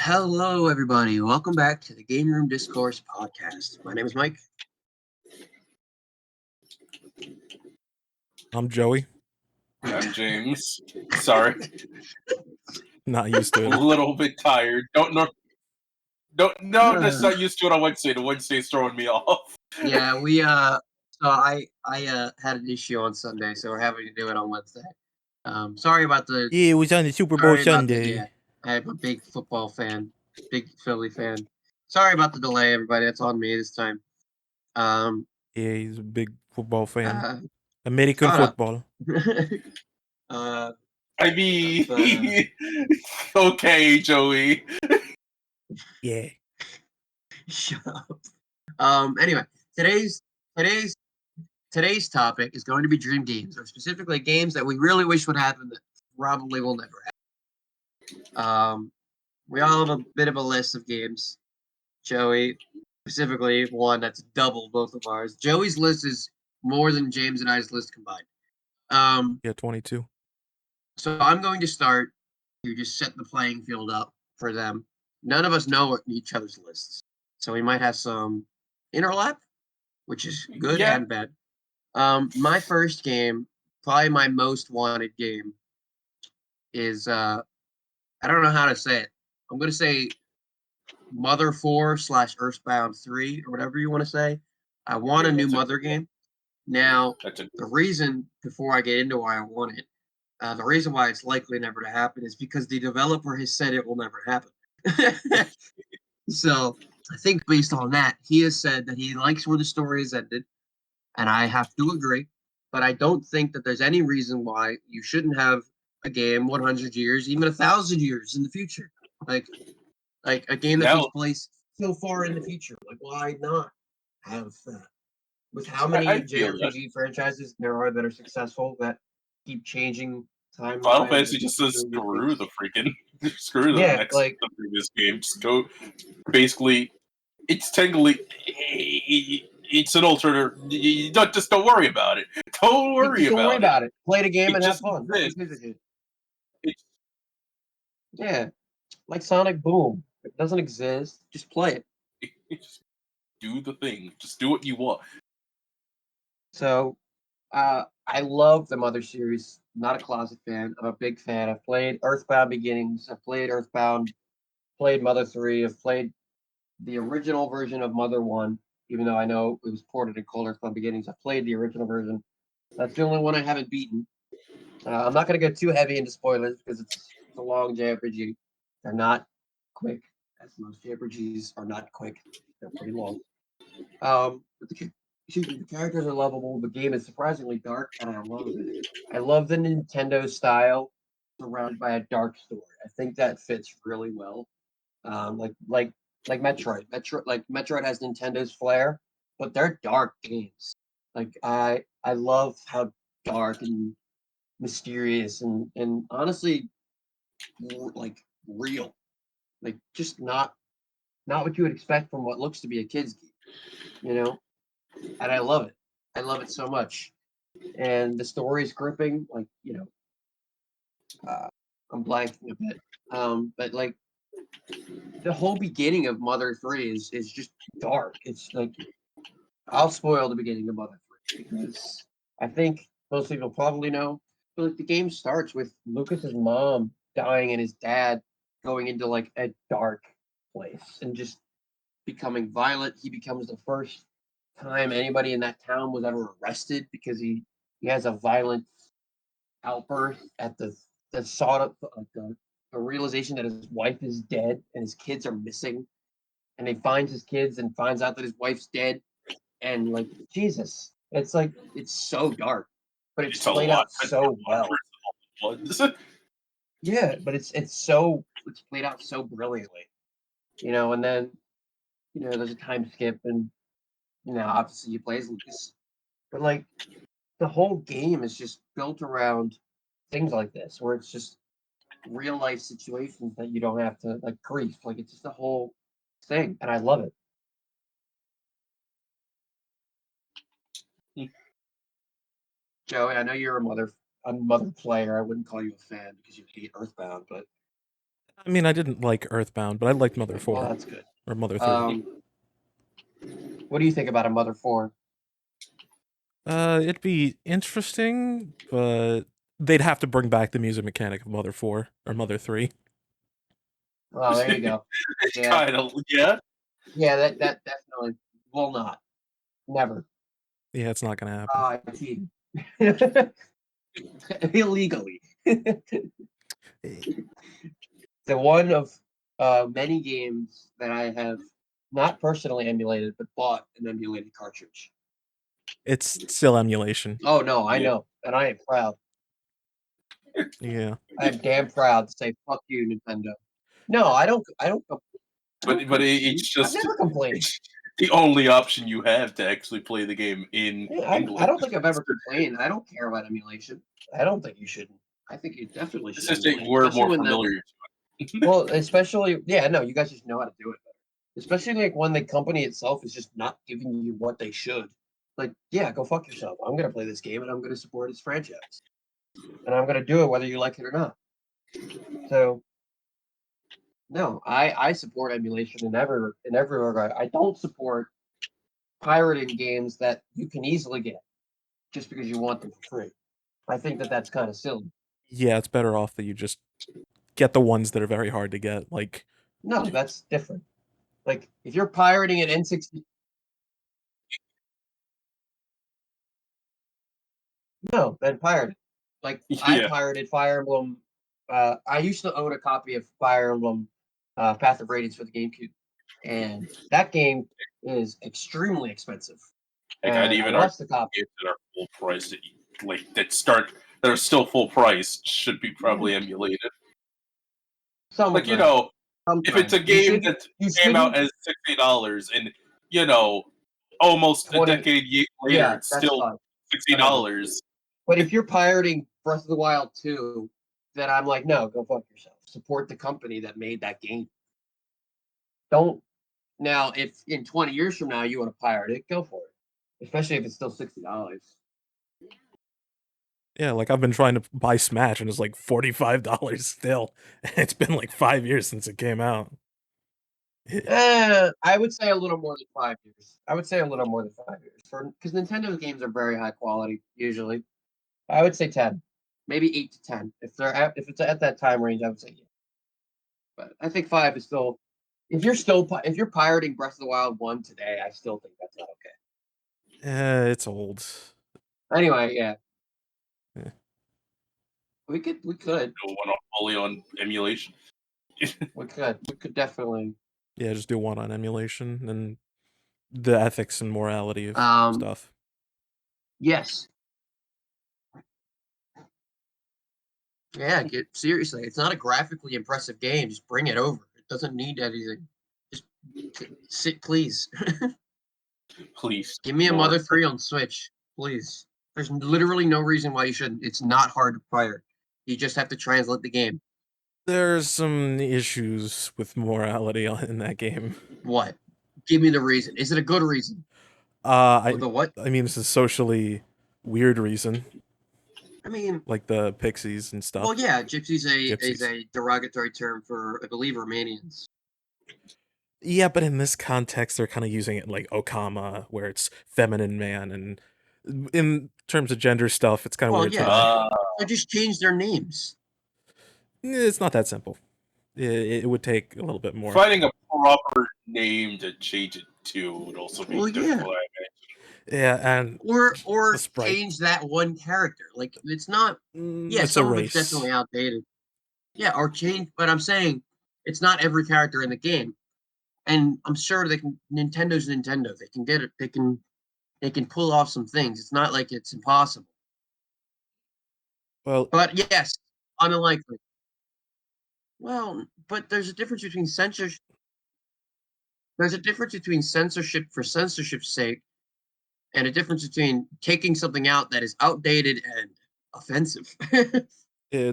Hello, everybody. Welcome back to the Gameroom Discourse podcast. My name is Mike. I'm Joey. I'm James. Sorry, Not used to a it. little bit tired. No, just not used to it on Wednesday. The Wednesday's throwing me off. Yeah, so I had an issue on Sunday, so we're having to do it on Wednesday. Sorry about the. Yeah, it was on the Super Bowl sorry about Sunday. yeah, I'm a big football fan, big Philly fan. Sorry about the delay, everybody. It's on me this time. Yeah, he's a big football fan. Uh, American shut up. football. I mean, okay, Joey. Yeah. Shut up. Anyway, today's topic is going to be dream games, or specifically games that we really wish would happen that probably will never happen. We all have a bit of a list of games. Joey, specifically one that's double both of ours. Joey's list is more than James and I's list combined. Yeah, 22. So I'm going to start to just set the playing field up for them. None of us know each other's lists, so we might have some interlap, which is good and bad. My first game, probably my most wanted game, is I don't know how to say it. I'm gonna say Mother 4 / Earthbound 3 or whatever you want to say. I want a new Mother game. Now, the reason before I get into why I want it, the reason why it's likely never to happen is because the developer has said it will never happen. So I think based on that, he has said that he likes where the story has ended, and I have to agree. But I don't think that there's any reason why you shouldn't have a game 100 years, even 1,000 years in the future. Like a game that takes place so far in the future. Like, why not have that? With how many JRPG franchises there are that are successful that keep changing timelines. Final Fantasy just says screw the previous game. Just go. Basically, it's technically it's an alternative. Just don't worry about it. Don't worry about it. Play the game and have fun. Yeah, like Sonic Boom. It doesn't exist. Just play it. Just do the thing. Just do what you want. So, I love the Mother series. Not a closet fan. I'm a big fan. I've played Earthbound Beginnings. I've played Earthbound. Played Mother 3. I've played the original version of Mother 1, even though I know it was ported and called Earthbound Beginnings. I played the original version. That's the only one I haven't beaten. I'm not going to get too heavy into spoilers because it's a long JRPG. They're not quick, as most JRPGs are not quick. They're pretty long. But the characters are lovable. The game is surprisingly dark, and I love it. I love the Nintendo style surrounded by a dark story. I think that fits really well. Like Metroid. Metroid has Nintendo's flair, but they're dark games. Like I love how dark and mysterious and honestly like real. Like just not what you would expect from what looks to be a kid's game, you know? And I love it. I love it so much. And the story is gripping, like, I'm blanking a bit. But like the whole beginning of Mother 3 is just dark. It's like I'll spoil the beginning of Mother 3 because I think most people probably know. But like the game starts with Lucas's mom dying and his dad going into like a dark place and just becoming violent. He becomes the first time anybody in that town was ever arrested because he has a violent outburst at the realization that his wife is dead and his kids are missing, and he finds his kids and finds out that his wife's dead, and like Jesus, it's like it's so dark, but it's played out so well. Yeah, but it's played out so brilliantly, and then there's a time skip and obviously he plays Lucas, but like the whole game is just built around things like this where it's just real life situations that you don't have to like grief, like it's just the whole thing, and I love it. Joey, I know you're a mother player. I wouldn't call you a fan because you hate Earthbound, but I mean, I didn't like Earthbound, but I liked Mother 4. Well, that's good. Or Mother 3. What do you think about a Mother 4? It'd be interesting, but they'd have to bring back the music mechanic of Mother 4 or Mother 3. Oh, there you go. It's Yeah. kind of yeah. Yeah, that definitely will not. Never. Yeah, it's not gonna happen. I cheated. Illegally. The one of many games that I have not personally emulated, but bought an emulated cartridge. It's still emulation. Oh no, I Yeah. know, and I am proud. Yeah. I am damn proud to say "fuck you, Nintendo." No, I don't. But it's I've just never complained. it's the only option you have to actually play the game in Yeah, I English. don't think I've ever complained. I don't care about emulation. I don't think you shouldn't. I think you definitely It's should just that emulate, we're especially more when familiar. well, especially no, you guys just know how to do it better. Especially like when the company itself is just not giving you what they should. Like, yeah, go fuck yourself. I'm gonna play this game and I'm gonna support its franchise, and I'm gonna do it whether you like it or not. So, no, I support emulation in every regard. I don't support pirating games that you can easily get just because you want them for free. I think that that's kind of silly. Yeah, it's better off that you just get the ones that are very hard to get. Like, No, that's different. Like if you're pirating an N60, no, then pirate it. Like I Yeah, pirated Fire Emblem. I used to own a copy of Fire Emblem Path of Radiance for the GameCube, and that game is extremely expensive. like I'd And I even argue lost the copy. games that are full price that are still full price should be probably emulated. Some Like of them, if it's sometimes a game that you came out shouldn't as $60 and almost a 20. decade later Yeah, it's that's still fine. Whatever. $60. But if you're pirating Breath of the Wild 2, then I'm like, no, go fuck yourself. Support the company that made that game. Don't now if in 20 years from now you want to pirate it, go for it. Especially if it's still $60. yeah, like I've been trying to buy Smash and it's like $45 still. It's been like 5 years since it came out. I would say a little more than 5 years. I would say a little more than 5 years because Nintendo's games are very high quality usually. I would say 10, maybe 8 to 10. If it's at that time range, I would say yeah. But I think 5 is still. If you're pirating Breath of the Wild 1 today, I still think that's not okay. It's old. Anyway, yeah, Yeah. we could No one fully on emulation. we could definitely. Yeah, just do one on emulation and the ethics and morality of stuff. Yes. Yeah, seriously. It's not a graphically impressive game. Just bring it over. It doesn't need anything. Just sit, please. Please. Give me a more. Mother 3 on Switch, please. There's literally no reason why you shouldn't. It's not hard to pirate. You just have to translate the game. There's some issues with morality in that game. What? Give me the reason. Is it a good reason? The what? I mean, it's a socially weird reason, I mean, like the pixies and stuff. well, yeah, gypsies is Gypsies. a derogatory term for, I believe, Romanians. Yeah, but in this context, they're kind of using it like Okama, where it's feminine man, and in terms of gender stuff, it's kind of Well, weird yeah. to me. So just change their names. It's not that simple. It would take a little bit more. Finding a proper name to change it to would also be Well, yeah. difficult. Yeah, and or sprite. change that one character. Like it's not. Yeah, It's a some of race. it's definitely outdated. Yeah, or change. But I'm saying it's not every character in the game, and I'm sure they can. Nintendo's Nintendo. They can get it. They can pull off some things. It's not like it's impossible. Well, But yes, unlikely. Well, but there's a difference between censorship. There's a difference between censorship for censorship's sake and a difference between taking something out that is outdated and offensive.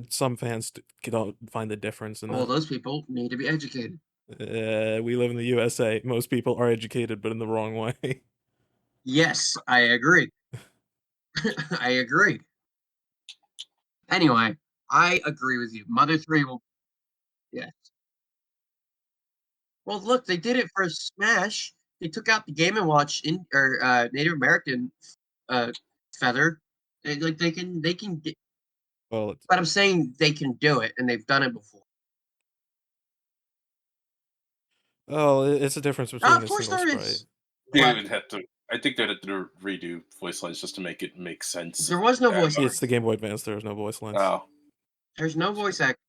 some fans don't find the difference in Well, that. those people need to be educated. We live in the USA. Most people are educated, but in the wrong way. Yes, I agree. I agree. Anyway, I agree with you. Mother 3 will. Yes. Well, look, they did it for Smash. They took out the Game and Watch Native American feather. They can get, Well, but I'm saying they can do it, and they've done it before. it's a difference Oh, between of a course single there sprite. is. They But would have to. I think they'd have to redo voice lines just to make it make sense. there was no voice It's line. the Game Boy Advance. There was no voice lines. Oh. There's no voice act.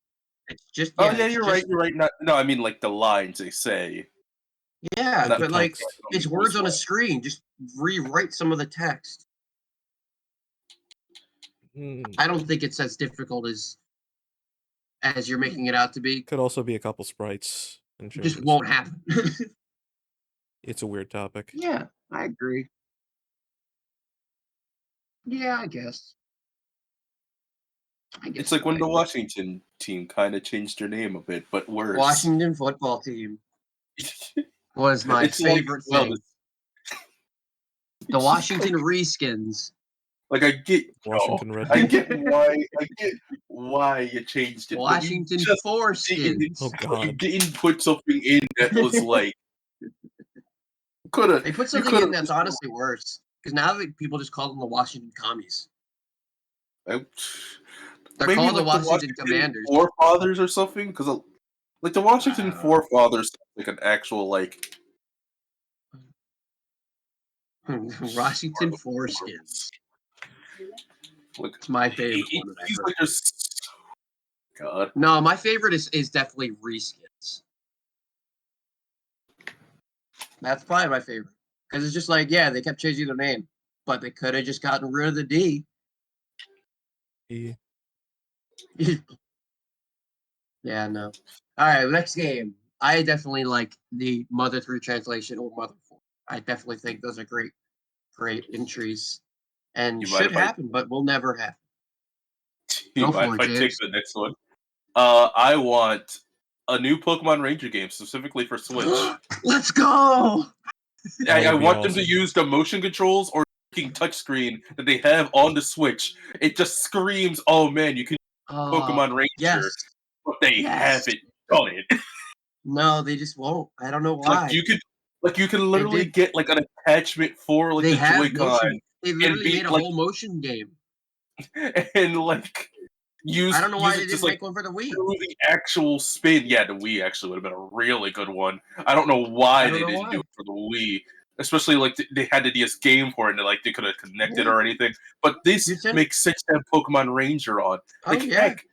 It's just Oh yeah. yeah, It's you're just, right. You're right. No, I mean like the lines they say. Yeah, Like but the like text. it's words on a screen. Just rewrite some of the text. I don't think it's as difficult as you're making it out to be. Could also be a couple sprites and It just changes. won't happen. It's a weird topic. Yeah, I agree. Yeah, I guess. It's like when the Washington team kind of changed their name a bit, but worse. Washington football team was my It's favorite like, thing. The Washington Reskins. Like I get Washington Red. I get why you changed it. Washington but you just Foreskins. Oh God. You didn't put something in that was like They put something in that's honestly worse. Because now people just call them the Washington Commies. They're maybe called like the Washington Commanders. Forefathers or something, because like the Washington Forefathers, like an actual like Washington Foreskins. Like, it's my favorite one that I heard. Like God. No, my favorite is definitely Reskins. That's probably my favorite. Because it's just like, yeah, they kept changing their name. But they could have just gotten rid of the D. Yeah, no. Alright, next game. I definitely like the Mother 3 translation or Mother 4. I definitely think those are great entries. And should happen, but will never happen. Go for it, James. I take the next one. I want a new Pokemon Ranger game, specifically for Switch. Let's go! I want them to use the motion controls or touchscreen that they have on the Switch. It just screams, "Oh man, you can Pokemon Ranger!" Yes. But they haven't done it. No, they just won't. I don't know why. You can literally get like an attachment for like the Joy-Con. They literally made a whole motion game. And like use. I don't know why they didn't make one for the Wii. The actual spin, yeah, the Wii actually would have been a really good one. I don't know why they didn't do it for the Wii, especially like they had the DS game for it, and like they could have connected or anything. But this makes sense to have Pokemon Ranger on. Like heck,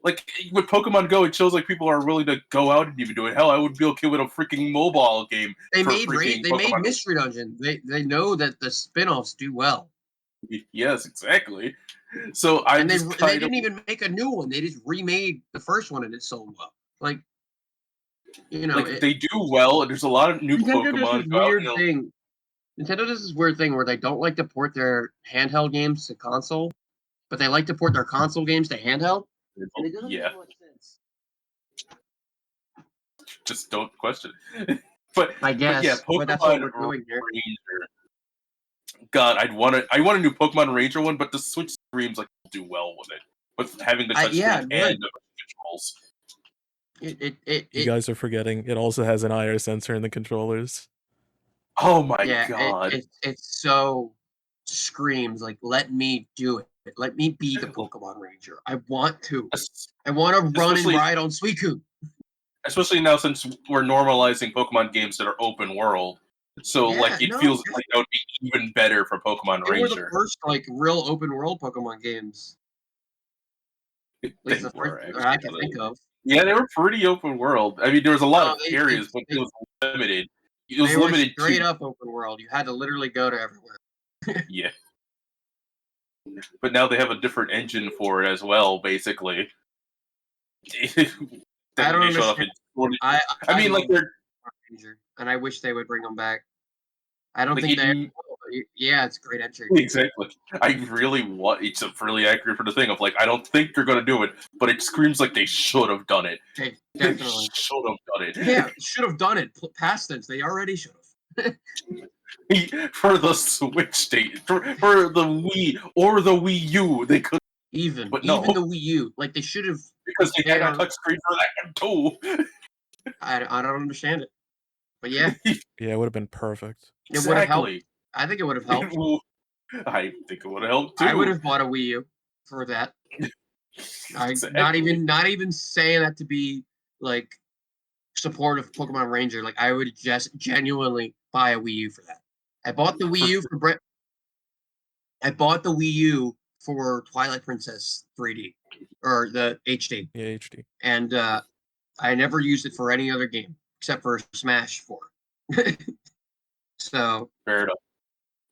like with Pokemon Go, it shows like people are willing to go out and even do it. Hell, I would be okay with a freaking mobile game. They made Mystery Dungeon. They know that the spin-offs do well. Yes, exactly. So they didn't even make a new one. They just remade the first one and it sold well. Like, you know, like they do well, and there's a lot of new Pokemon. Nintendo does this weird thing where they don't like to port their handheld games to console, but they like to port their console games to handheld. And it doesn't make much sense. Just don't question it. But I guess, Pokemon that's what we're doing here. Ranger. God, I want a new Pokemon Ranger one, but the Switch screams like do well with it, with having the touchscreen and the controls. You guys are forgetting it also has an IR sensor in the controllers. Oh my God! It so screams like, "Let me do it. Let me be the Pokemon Ranger. I want to. I want to run and ride on Suicune." Especially now, since we're normalizing Pokemon games that are open world. So, it feels like that would be even better for Pokemon Ranger. They were the first, real open-world Pokemon games. At least the first I can think of. Yeah, they were pretty open-world. I mean, there was a lot of areas, but it was limited. It was limited to... straight-up open-world. You had to literally go to everywhere. Yeah. But now they have a different engine for it as well, basically. I don't understand. I mean, like, they're... And I wish they would bring them back. I don't think they... Yeah, it's a great entry. Exactly. I really want... It's really accurate for the thing of, like, I don't think they're going to do it, but it screams like they should have done it. They definitely should have done it. Yeah, should have done it. Past tense. They already should have. For the Switch state. For the Wii or the Wii U, they could... Even the Wii U. Like, they should have... Because they had a touchscreen for that too. I don't understand it. But yeah, Yeah, it would have been perfect. it would have helped. Exactly. I think it would have helped. I think it would have helped too. I would have bought a Wii U for that. Exactly. Not even saying that to be like supportive Pokemon Ranger. Like I would just genuinely buy a Wii U for that. I bought the Wii U for Brett. I bought the Wii U for Twilight Princess 3D or the HD, Yeah, HD. and I never used it for any other game except for Smash 4. So Fair enough.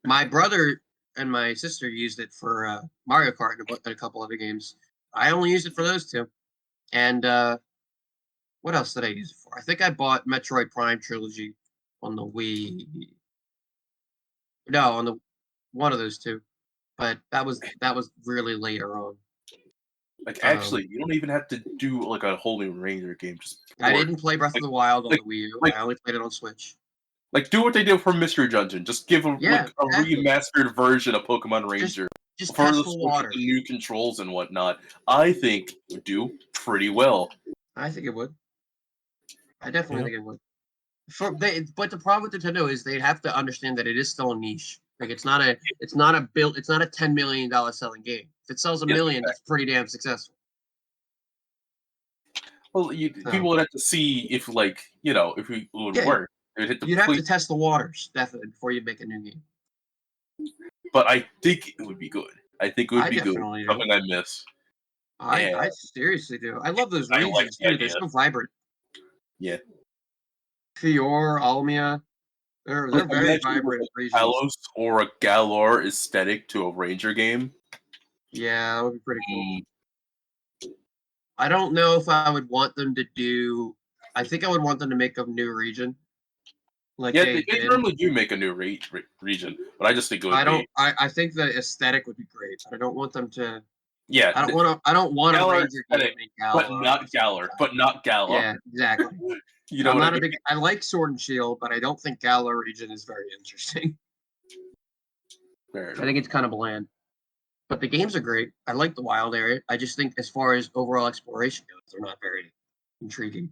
my brother and my sister used it for Mario Kart and a couple other games. I only used it for those two. And what else did I use it for? I think I bought Metroid Prime Trilogy on the Wii. No, on the one of those two. But that was really later on. Like, actually, you don't even have to do like a whole new Ranger game. Just I port. didn't play Breath of the Wild on the Wii U. I only played it on Switch. Like, do what they did for Mystery Dungeon. Just give a exactly. remastered version of Pokemon Ranger just for test the the Switch water. with the new controls and whatnot. I think it would do pretty well. I think it would. I definitely think it would. But the problem with Nintendo is they have to understand that it is still a niche. Like it's not a $10 million selling game. If it sells a million, that's pretty damn successful. Well, people would have to see if, like, if it would work. You'd have to test the waters definitely before you make a new game. But I think it would be good. I think it would be good. Do. Something I miss. I seriously do. I love those regions too. They're so vibrant. Yeah. Fior, Almia. They're very vibrant regions. Kalos or a Galar aesthetic to a Ranger game. Yeah, that would be pretty cool. I don't know if I would want them to do. I think I would want them to make a new region. Like they normally do make a new region, but I just think it would be. I think the aesthetic would be great. But I don't want them to. Yeah, I don't want a Ranger game in Galar, but not Galar. But not Galar. Yeah, exactly. I'm not a big. I like Sword and Shield, but I don't think Galar region is very interesting. I think it's kind of bland. But the games are great. I like the wild area. I just think as far as overall exploration goes, they're not very intriguing.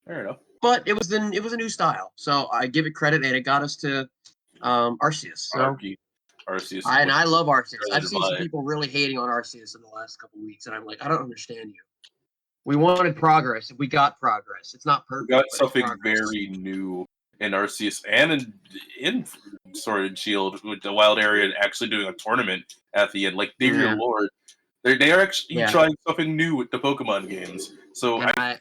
Fair enough. But it was a new style, so I give it credit, and it got us to Arceus. So Arceus, and I love Arceus. I've seen some people really hating on Arceus in the last couple of weeks, and I'm like, I don't understand you. We wanted progress. We got progress. It's not perfect. We got something very new in Arceus and in Sword and Shield with the wild area and actually doing a tournament at the end. Like, dear Lord, they are actually trying something new with the Pokemon games. So I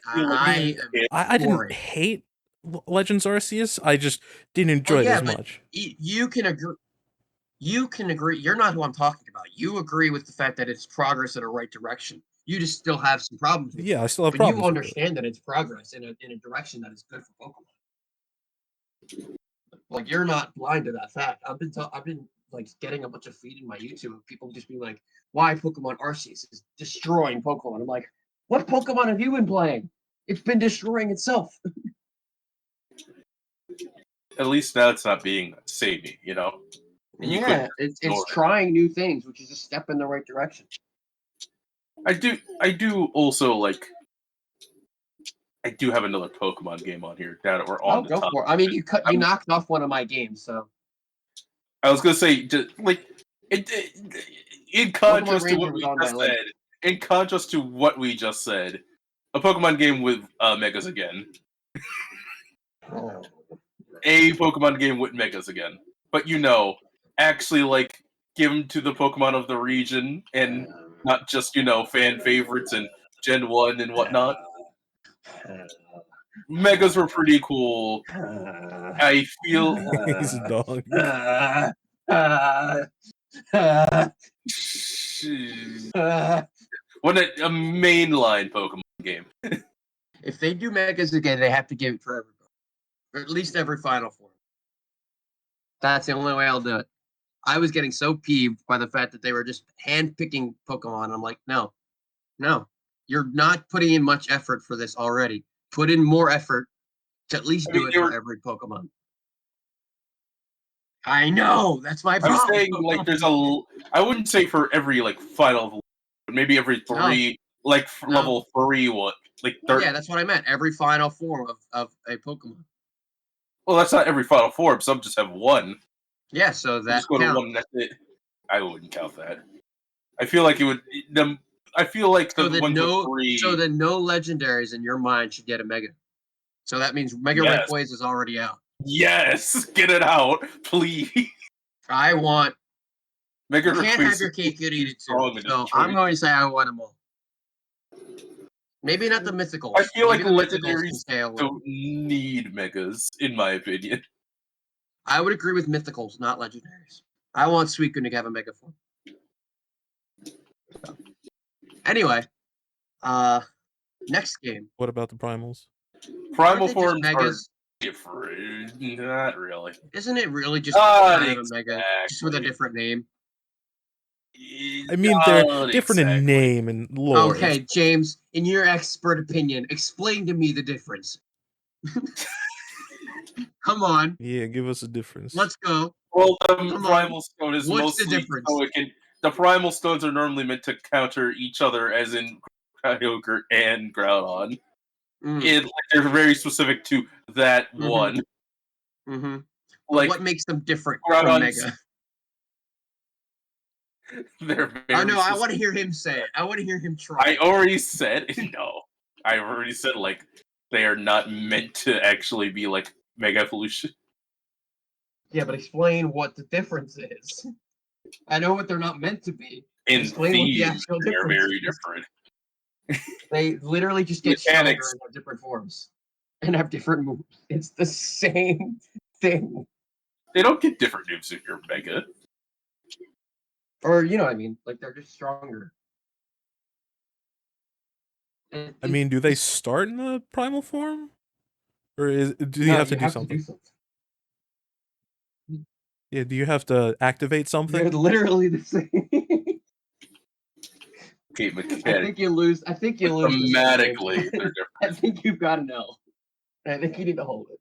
didn't hate Legends Arceus. I just didn't enjoy it as much. You can agree. You can agree. You're not who I'm talking about. You agree with the fact that it's progress in a right direction. You just still have some problems with it. I still have but problems. You understand that it's progress in a direction that is good for Pokemon. Like, you're not blind to that fact. I've been like getting a bunch of feed in my YouTube of people just being like, "Why Pokemon Arceus is destroying Pokemon?" I'm like, "What Pokemon have you been playing? It's been destroying itself." At least now it's not being samey, it's trying new things, which is a step in the right direction. I do also like. I do have another Pokemon game on here that we're on. Go for it. I mean, you knocked off one of my games, so. I was gonna say, just like in contrast to what we just said. In contrast to what we just said, a Pokemon game with Megas again. A Pokemon game with Megas again, but actually like give them to the Pokemon of the region and not just fan favorites and Gen 1 and whatnot. Megas were pretty cool. I feel he's a dog. What a mainline Pokemon game. If they do Megas again, they have to give it for everybody. Or at least every final form. That's the only way I'll do it. I was getting so peeved by the fact that they were just hand-picking Pokemon. I'm like, no. You're not putting in much effort for this already. Put in more effort to at least do it for every Pokemon. I know! That's my problem! I'm saying, like, there's I wouldn't say for every, like, final, but maybe every 3, level 3 one. Like Yeah, that's what I meant. Every final form of a Pokemon. Well, that's not every final form. Some just have one. Yeah, so that Just go counts. to one and that's it. I wouldn't count that. I feel like it would. I feel like So the then ones with 3. so then no legendaries in your mind should get a Mega. So that means Mega Yes. Rayquaza is already out. Yes, get it out, please. I want. Mega You can't have Rayquaza your cake and eat it strong too. in So Detroit. I'm going to say I want them all. Maybe not the mythicals. I feel like Maybe the mythicals can legendaries stay away. don't need megas, in my opinion. I would agree with mythicals, not legendaries. I want Suicune to have a mega form. So. Anyway, next game. What about the primals? Primal Aren't they just forms are megas? different. Not really. Isn't it really just Not kind of a mega, just with a exactly. different name? I mean, they're Not different in exactly. name and lore. Okay, James, in your expert opinion, explain to me the difference. Come on, Yeah, give us a difference. let's go. Well, the Come primal stone is What's the mostly difference? so it can. The primal stones are normally meant to counter each other, as in Kyogre and Groudon. They're very specific to that one. Mm-hmm. Like What makes them different from Groudon's. Mega? They're very. Oh no, I specific. want to hear him say it. I want to hear him try. I already said no. I already said like they are not meant to actually be like Mega Evolution. Yeah, but explain what the difference is. I know what they're not meant to be. In Explain what the theme, actual they're difference very is. different. They literally just get Mechanics. stronger and have different forms. And have different moves. It's the same thing. They don't get different moves if you're Mega. Or, you know what I mean? Like, they're just stronger. I mean, do they start in the primal form? Or do you have to do something? Yeah, do you have to activate something? They're literally the same. Okay, mechanics. I think you lose. Thematically, they're different. I think you've got an L. I think you need to hold it.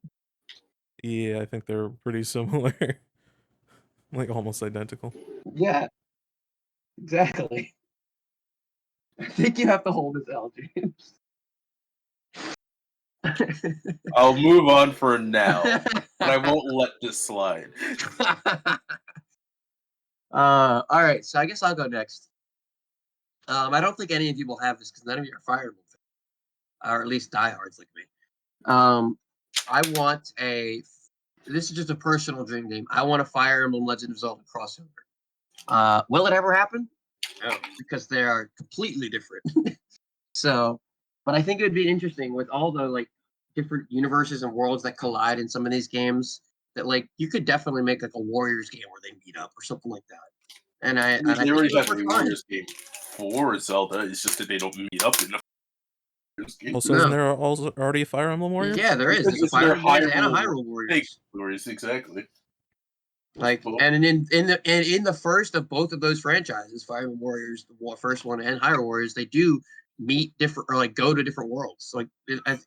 Yeah, I think they're pretty similar. Like, almost identical. Yeah. Exactly. I think you have to hold this L, James. I'll move on for now, but I won't let this slide. All right, so I guess I'll go next. I don't think any of you will have this because none of you are Fire Emblem fans, or at least diehards like me. I want a. This is just a personal dream game. I want a Fire Emblem Legend of Zelda crossover. Will it ever happen? No, because they are completely different. So, but I think it would be interesting with all the like different universes and worlds that collide in some of these games. That like you could definitely make like a Warriors game where they meet up or something like that. And I They think already it have would a work fine. Warriors game for Zelda. It's just that they don't meet up in the Warriors game. Also, isn't there also already a Fire Emblem Warriors? Yeah, there is. There's a Fire Emblem Warriors and a Hyrule Warriors. Warriors, exactly. Like, and in the first of both of those franchises, Fire Emblem Warriors, the first one, and Hyrule Warriors, they do meet different or like go to different worlds. Like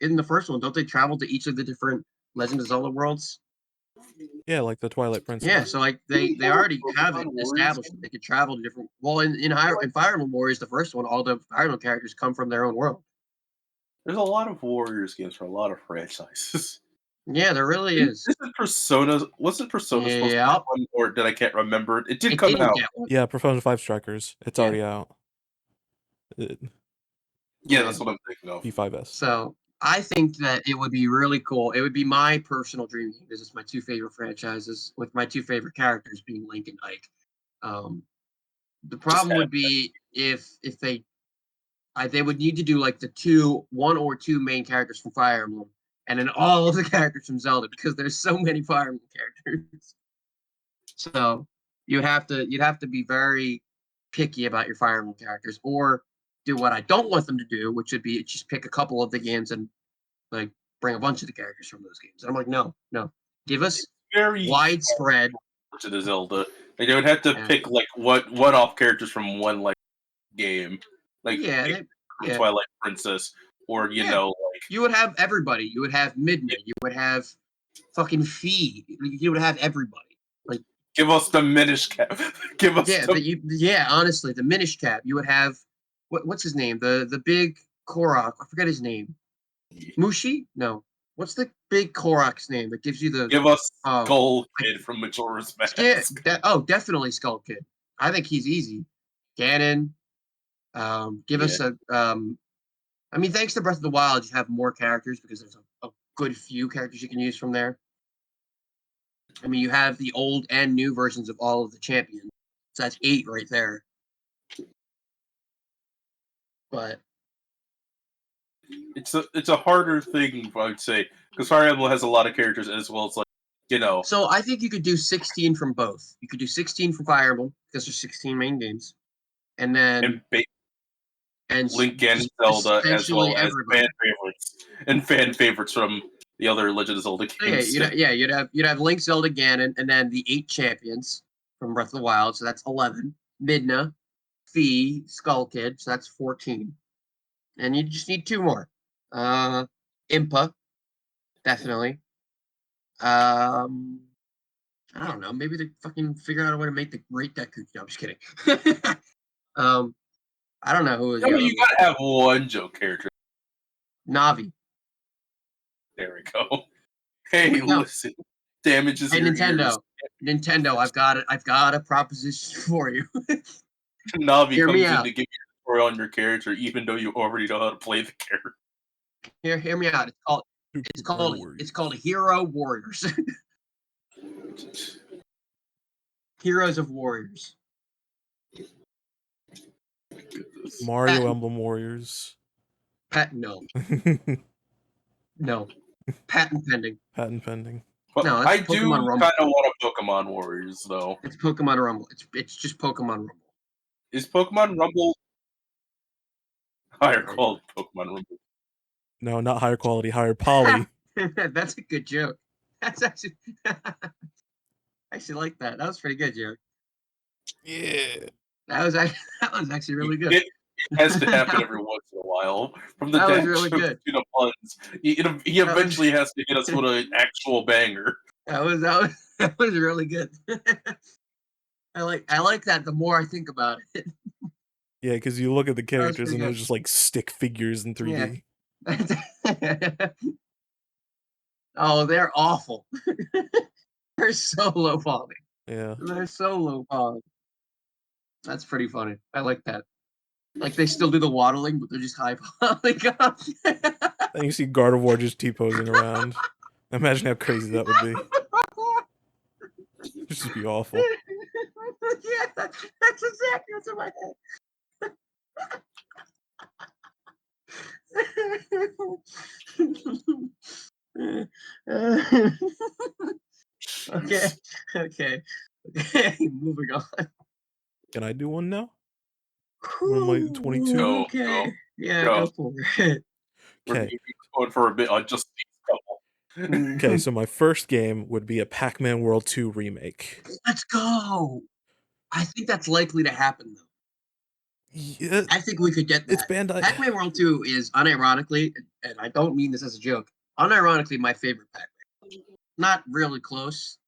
in the first one, don't they travel to each of the different Legend of Zelda worlds? Yeah, like the Twilight Princess. Yeah, so like they already have it established that they could travel to different. Well, in Fire Emblem Warriors, the first one, all the Fire Emblem characters come from their own world. There's a lot of Warriors games for a lot of franchises. Yeah, there really is. Isn't Persona? Wasn't Persona supposed to have one, or did I can't remember? It did come out. Yeah, Persona 5 Strikers. It's already out. Yeah, that's what I'm thinking of. P5S. So I think that it would be really cool. It would be my personal dream game because it's my two favorite franchises, with my two favorite characters being Link and Ike. The problem would be if they would need to do like the one or two main characters from Fire Emblem, and then all of the characters from Zelda because there's so many Fire Emblem characters. So you'd have to be very picky about your Fire Emblem characters, or do what I don't want them to do, which would be just pick a couple of the games and like bring a bunch of the characters from those games. And I'm like, no, give us very widespread to the Zelda. Like they would have to pick like one-off characters from one like game, like Twilight Princess, or you know, like you would have everybody. You would have Midna. You would have fucking Fee. You would have everybody. Like, give us the Minish Cap. Honestly, the Minish Cap. You would have what's his name? The big Korok. I forget his name. Mushi? No. What's the big Korok's name that gives you the? Give us Skull Kid from Majora's Mask. Yeah. Definitely Skull Kid. I think he's easy. Ganon. Give us a. I mean, thanks to Breath of the Wild, you have more characters because there's a good few characters you can use from there. I mean, you have the old and new versions of all of the champions. So that's 8 right there. But it's a harder thing, I would say, because Fire Emblem has a lot of characters as well as So I think you could do 16 from both. You could do 16 from Fire Emblem because there's 16 main games, and then Link and Zelda as well as fan favorites from the other Legend of Zelda games. You'd have Link, Zelda, Ganon, and then the 8 champions from Breath of the Wild. So that's 11. Midna, Fi, Skull Kid. So that's 14. And you just need 2 more. Impa, definitely. I don't know. Maybe they fucking figure out a way to make the Great Deku. No, I'm just kidding. I don't know who is. You gotta have one joke character. Navi. There we go. Hey, listen. Damages your Nintendo. ears. Nintendo, I've got a proposition for you. Navi comes in to give you a story on your character, even though you already know how to play the character. Hear me out. It's called Hero Warriors. Heroes of Warriors. Mario Emblem Warriors. No. No. Patent pending. Patent pending. But no, I do kind of want a Pokemon Warriors, though. It's Pokemon Rumble. It's just Pokemon Rumble. Is Pokemon Rumble higher quality Pokemon Rumble? No, not higher quality, higher poly. That's a good joke. That's actually I actually like that. That was pretty good, joke. Yeah. That was actually really good. It has to happen every once in a while. From the that was really good. To the puns, he eventually has to hit us with an actual banger. That was really good. I like that. The more I think about it. Yeah, because you look at the characters and they're just like stick figures in 3D. Yeah. Oh, they're awful. They're so low poly. Yeah. They're so low poly. That's pretty funny. I like that. Like they still do the waddling, but they're just high poly. Then you see Gardevoir just T-posing around. Imagine how crazy that would be. It'd just be awful. Yeah, that's exactly what's in my head. Okay. Moving on. Can I do one now? What am I, 22? Okay. Go for it. Okay. We're going for a bit on just these couple. Okay, so my first game would be a Pac-Man World 2 remake. Let's go. I think that's likely to happen, though. Yeah, I think we could get that. It's Bandai. Pac-Man World 2 is unironically, and I don't mean this as a joke, unironically my favorite Pac-Man. Not really close.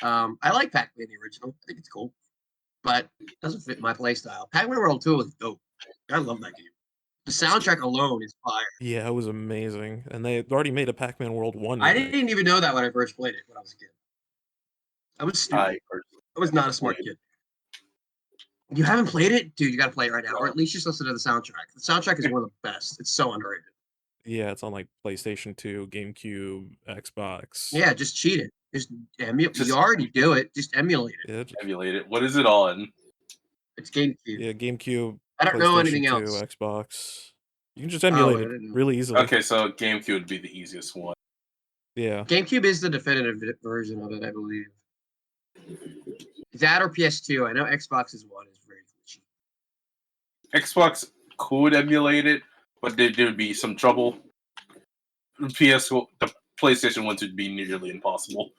I like Pac-Man the original. I think it's cool. But it doesn't fit my playstyle. Pac-Man World 2 is dope. I love that game. The soundtrack alone is fire. Yeah, it was amazing. And they already made a Pac-Man World 1 I remake. didn't even know that when I first played it when I was a kid. I was stupid. I was not a smart kid. You haven't played it? Dude, you gotta play it right now. Or at least just listen to the soundtrack. The soundtrack is one of the best. It's so underrated. Yeah, it's on like PlayStation 2, GameCube, Xbox. Yeah, just cheat it. Just emulate. You already do it. Just emulate it. Yeah, just emulate it. What is it on? It's GameCube. Yeah, GameCube. I don't know anything else. Xbox. You can just emulate it really easily. Okay, so GameCube would be the easiest one. Yeah. GameCube is the definitive version of it, I believe. That or PS2. I know Xbox's one is very cheap. Xbox could emulate it, but there would be some trouble. The PlayStation ones would be nearly impossible.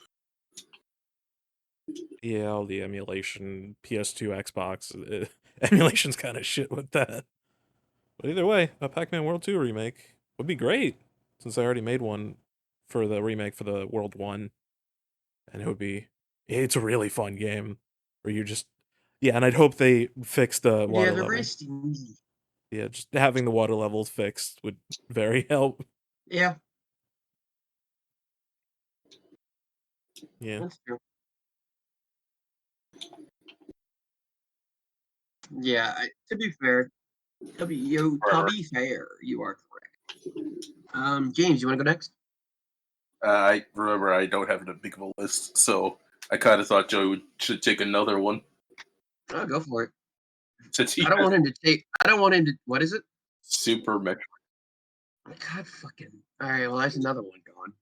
Yeah, all the emulation, PS2, Xbox, emulation's kind of shit with that. But either way, a Pac-Man World 2 remake would be great, since I already made one for the remake for the World 1. And it's a really fun game, where you just, and I'd hope they fix the water level. They're very stingy. Yeah, just having the water levels fixed would very help. Yeah, Yeah. that's true. Yeah, to be fair, to be fair, you are correct. James, you want to go next? I remember I don't have that big of a list, so I kind of thought Joey should take another one Oh, go for it. since he I don't has want him to take. I don't want him to. What is it? Super Metroid. God, fucking. All right. Well, that's another one gone.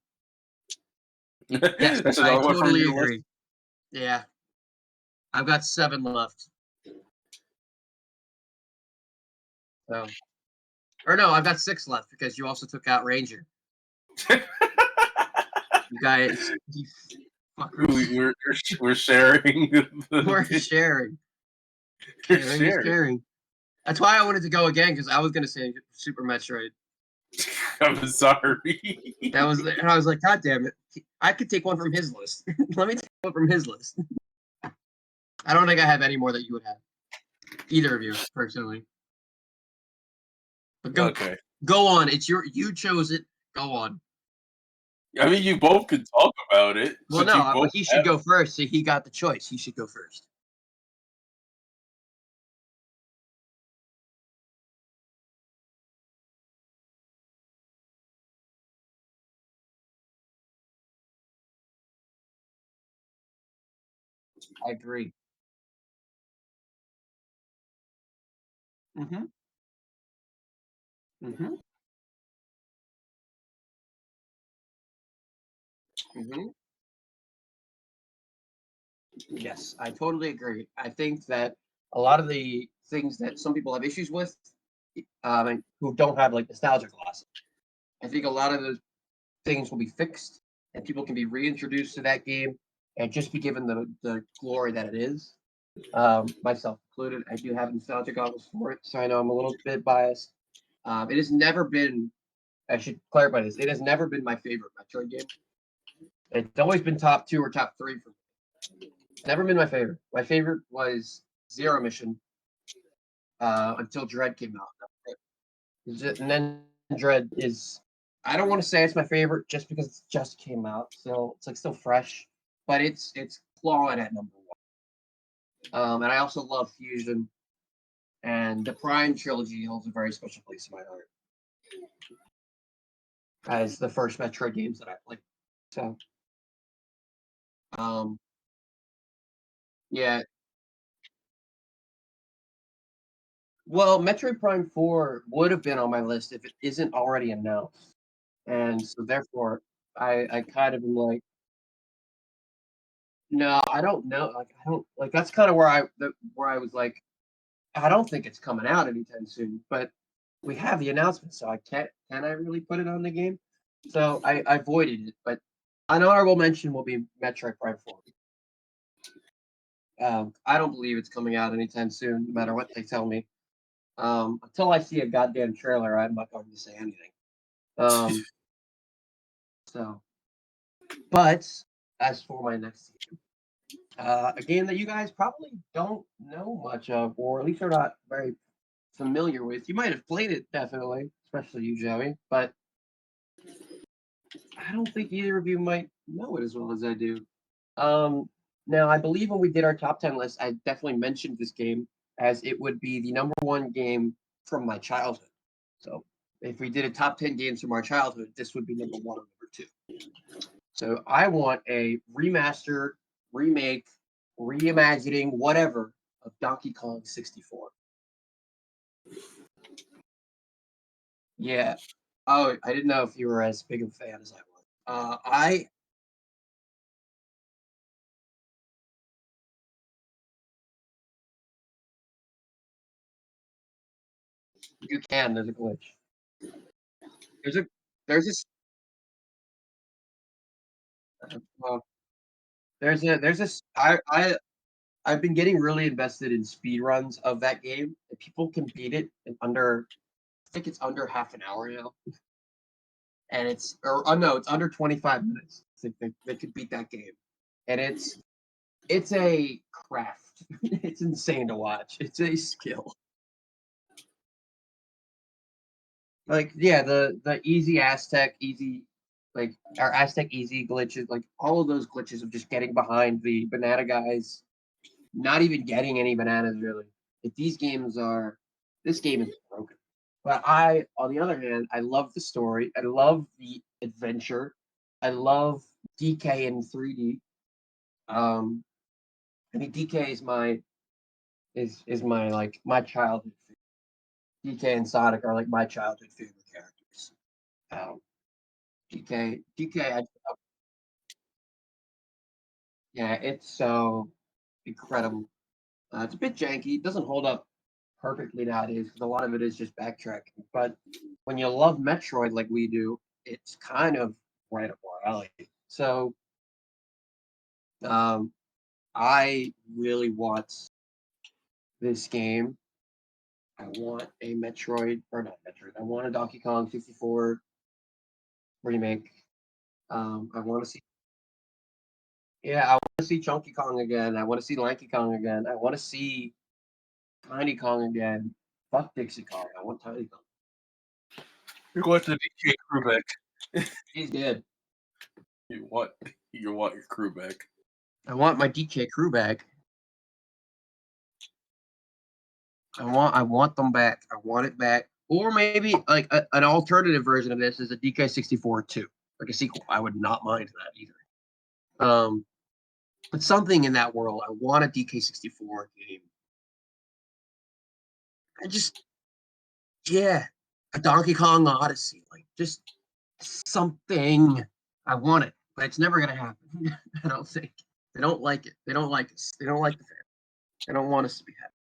Yes, That's I another one from totally your list. agree. Yeah, I've got 7 left. So, or no, I've got 6 left because you also took out Ranger. You guys, you fuckers. We're sharing. We're sharing. We're Sharing is sharing. caring. That's why I wanted to go again because I was gonna say Super Metroid. I'm sorry. That was, and I was like, God damn it! I could take one from his list. Let me take one from his list. I don't think I have any more that you would have. Either of you, personally. But Okay. go on. It's you chose it. Go on. I mean, you both can talk about it. Well, Since you no, both but he should go first. So he got the choice. He should go first. I agree. Mm-hmm. Mm-hmm. Mm-hmm. Yes, I totally agree. I think that a lot of the things that some people have issues with, and who don't have like nostalgia glasses, I think a lot of those things will be fixed, and people can be reintroduced to that game and just be given the glory that it is. Myself included, I do have nostalgia goggles for it, so I know I'm a little bit biased. It has never been. I should clarify this. It has never been my favorite Metroid game. It's always been top 2 or top 3 for me. Never been my favorite. My favorite was Zero Mission until Dread came out. And then Dread is, I don't want to say it's my favorite just because it just came out, so it's like still fresh, but it's clawing at number 1. And I also love Fusion, and the Prime trilogy holds a very special place in my heart as the first Metroid games that I played. So, um, yeah. Well, Metroid Prime 4 would have been on my list if it isn't already announced. And so therefore I kind of am like, no, I don't know. Like I don't like that's kind of where I was like, I don't think it's coming out anytime soon, but we have the announcement, so I can't can I really put it on the game? So I avoided it, but an honorable mention will be Metroid Prime 4. I don't believe it's coming out anytime soon, no matter what they tell me. Until I see a goddamn trailer, I'm not going to say anything. Um, so, but as for my next game, a game that you guys probably don't know much of, or at least are not very familiar with. You might have played it, definitely, especially you, Joey, but I don't think either of you might know it as well as I do. Um, Now, I believe when we did our top 10 list, I definitely mentioned this game as it would be the number 1 game from my childhood. So if we did a top 10 games from our childhood, this would be number 1 or number 2. So I want a remaster, remake, reimagining, whatever, of Donkey Kong 64. Yeah. Oh, I didn't know if you were as big of a fan as I was. I You can. There's a glitch. There's a there's this well, there's this I've been getting really invested in speed runs of that game. And people can beat it in under I think it's under half an hour now, and it's or oh no, it's under 25 minutes. I think they could beat that game, and it's a craft. It's insane to watch. It's a skill. Like, yeah, the easy Aztec, easy, like, our Aztec easy glitches, like, all of those glitches of just getting behind the banana guys, not even getting any bananas, really. If these games are, this game is broken. But on the other hand, I love the story. I love the adventure. I love DK in 3D. I mean, DK is my like my childhood favorite. DK and Sonic are like my childhood favorite characters. Um, yeah, it's so incredible. It's a bit janky. It doesn't hold up perfectly nowadays because a lot of it is just backtracking. But when you love Metroid like we do, it's kind of right up our alley. So um, I really want this game. I want a Metroid, or not Metroid. I want a Donkey Kong 64 remake. I want to see. Yeah, I want to see Chunky Kong again. I want to see Lanky Kong again. I want to see Tiny Kong again. Fuck Dixie Kong. I want Tiny Kong. You're going to the DK crew back. He's dead. You want your crew back. I want my DK crew back. I want them back. I want it back. Or maybe like an alternative version of this is a DK64 2, like a sequel. I would not mind that either. But something in that world. I want a DK64 game. I just, yeah, a Donkey Kong Odyssey, like just something. I want it, but it's never gonna happen. I don't think they don't like it. They don't like us. They don't like the fans. They don't want us to be happy.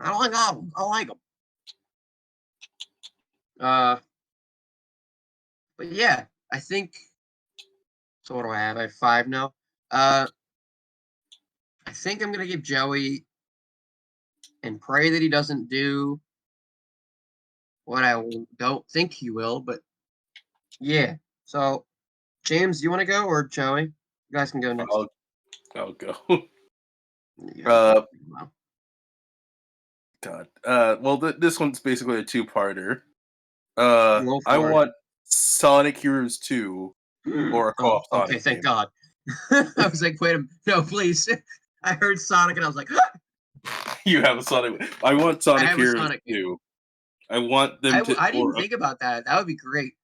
I don't like all of them. I like them. But yeah, I think. So what do I have? I have 5 now. I think I'm gonna give Joey and pray that he doesn't do what I don't think he will. But yeah. So James, you want to go or Joey? You guys can go next. I'll go. Yeah. God. Well, this one's basically a two-parter. I want Sonic Heroes 2 or a co-op Sonic okay, thank game. God. I was like, wait a minute. No, please. I heard Sonic and I was like, You have a Sonic. I want Sonic Heroes Sonic 2. I want them to. I didn't think about that. That would be great.